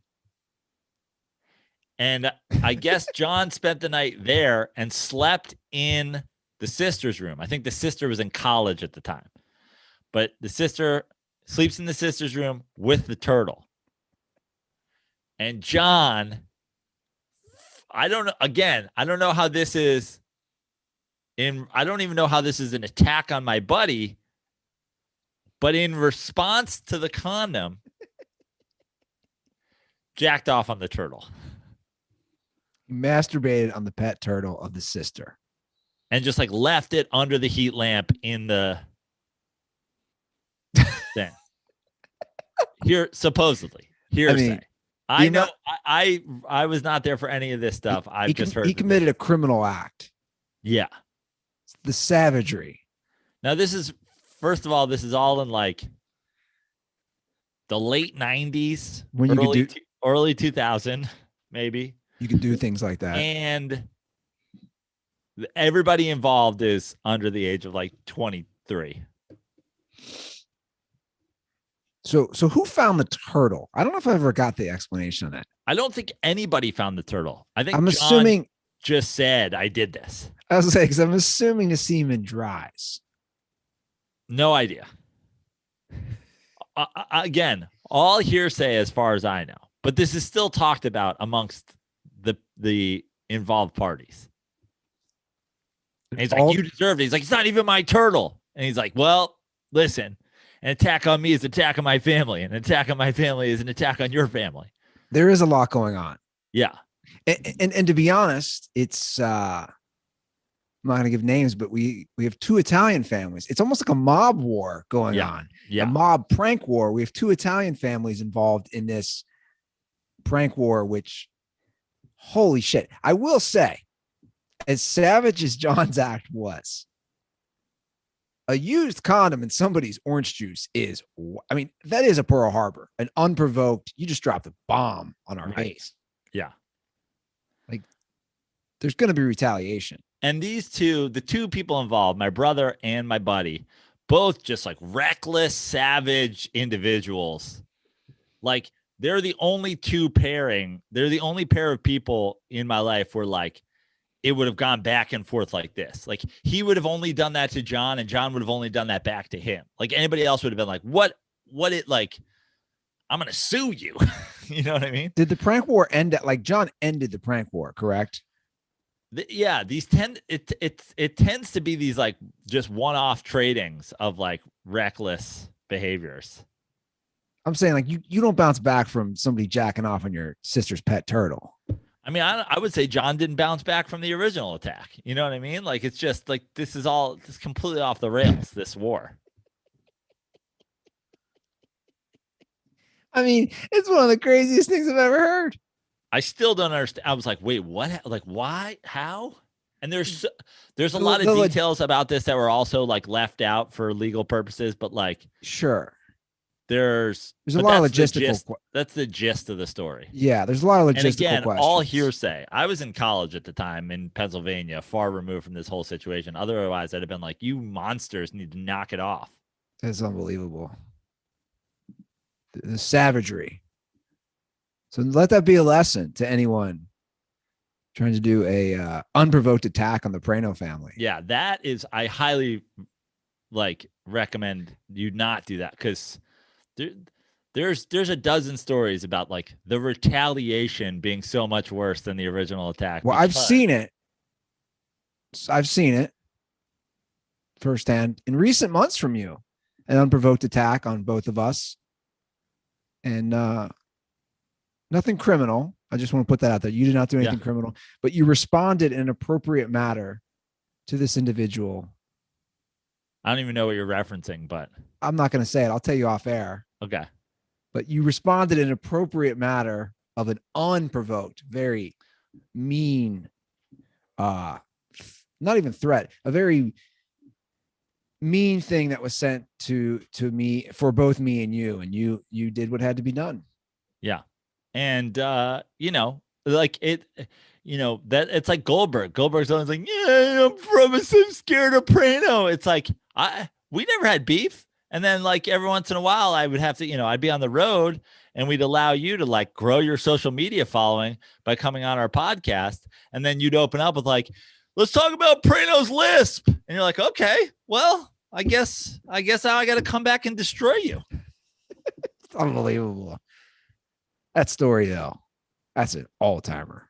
And I guess John spent the night there and slept in the sister's room. I think the sister was in college at the time. But the sister sleeps in the sister's room with the turtle. And John, I don't know how this is I don't even know how this is an attack on my buddy. But in response to the condom, jacked off on the turtle. He masturbated on the pet turtle of the sister. And just like left it under the heat lamp in the thing. Here, supposedly. Hearsay. I know I was not there for any of this stuff. I've just heard. He committed a criminal act. Yeah. It's the savagery. Now first of all, this is all in like the late 90s, when early 2000, maybe. You can do things like that. And everybody involved is under the age of like 23. So who found the turtle? I don't know if I ever got the explanation on that. I don't think anybody found the turtle. I think I'm John assuming just said, I did this. I was saying, because I'm assuming the semen dries. No idea. Again, all hearsay as far as I know, but this is still talked about amongst the involved parties. And he's like, you deserved it. He's like, it's not even my turtle. And he's like, well, listen, an attack on me is an attack on my family. An attack on my family is an attack on your family. There is a lot going on. Yeah. And to be honest, it's I'm not going to give names, but we have 2 Italian families. It's almost like a mob war going on. Yeah. A mob prank war. We have 2 Italian families involved in this prank war, which, holy shit. I will say, as savage as John's act was, a used condom in somebody's orange juice is, I mean, that is a Pearl Harbor, an unprovoked, you just dropped a bomb on our base. Yeah. Like, there's going to be retaliation. And the two people involved, my brother and my buddy, both just like reckless, savage individuals. Like, they're the only pair of people in my life where like it would have gone back and forth like this. Like, he would have only done that to John, and John would have only done that back to him. Like, anybody else would have been like, what it like, I'm going to sue you. You know what I mean? Did the prank war end at, like, John ended the prank war, correct? Yeah, it tends to be these like just one-off tradings of like reckless behaviors. I'm saying, like, you don't bounce back from somebody jacking off on your sister's pet turtle. I mean, I would say John didn't bounce back from the original attack. You know what I mean? Like, it's just like this is completely off the rails, this war. I mean, it's one of the craziest things I've ever heard. I still don't understand. I was like, wait, what? Like, why? How? And there's a lot of details about this that were also like left out for legal purposes, but like, sure. There's a lot of logistical. That's the gist of the story. Yeah, there's a lot of logistical and again, questions. All hearsay. I was in college at the time in Pennsylvania, far removed from this whole situation. Otherwise, I'd have been like, you monsters need to knock it off. That's unbelievable. The savagery. So let that be a lesson to anyone trying to do a unprovoked attack on the Prano family. Yeah, that is, I highly like recommend you not do that, because there's a dozen stories about like the retaliation being so much worse than the original attack. Well, I've seen it firsthand in recent months from you, an unprovoked attack on both of us, and nothing criminal. I just want to put that out there. You did not do anything criminal, but you responded in an appropriate manner to this individual. I don't even know what you're referencing, but I'm not going to say it. I'll tell you off air. Okay. But you responded in an appropriate manner of an unprovoked, very mean, not even threat, a very mean thing that was sent to me for both me and you did what had to be done. Yeah. And, like it, that it's like Goldberg. Goldberg's always like, yeah, I'm scared of Prano. It's like, we never had beef. And then like every once in a while I would have to, I'd be on the road and we'd allow you to like grow your social media following by coming on our podcast. And then you'd open up with like, let's talk about Prano's lisp. And you're like, okay, well, I guess I got to come back and destroy you. It's unbelievable. That story though, that's an all-timer.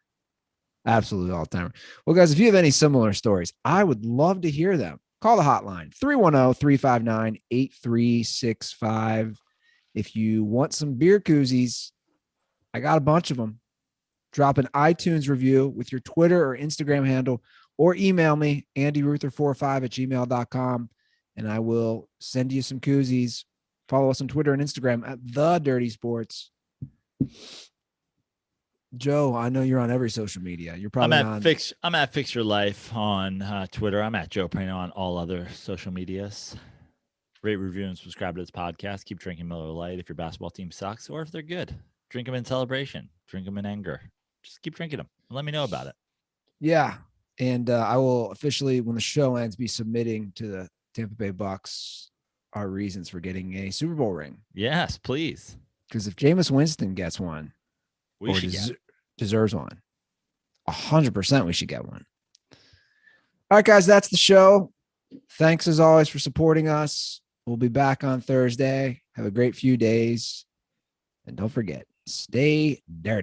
Absolutely all-timer. Well, guys, if you have any similar stories, I would love to hear them. Call the hotline, 310-359-8365. If you want some beer koozies, I got a bunch of them. Drop an iTunes review with your Twitter or Instagram handle, or email me, andyruther45@gmail.com, and I will send you some koozies. Follow us on Twitter and Instagram at The Dirty Sports. Joe, I know you're on every social media. You're probably I'm at Fix Your Life on Twitter. I'm at Joe Prano on all other social medias. Rate, review, and subscribe to this podcast. Keep drinking Miller Lite if your basketball team sucks, or if they're good. Drink them in celebration. Drink them in anger. Just keep drinking them and let me know about it. Yeah, and I will officially, when the show ends, be submitting to the Tampa Bay Bucs our reasons for getting a Super Bowl ring. Yes, please. Because if Jameis Winston gets one, deserves one, 100% we should get one. All right, guys, that's the show. Thanks as always for supporting us. We'll be back on Thursday. Have a great few days. And don't forget, stay dirty.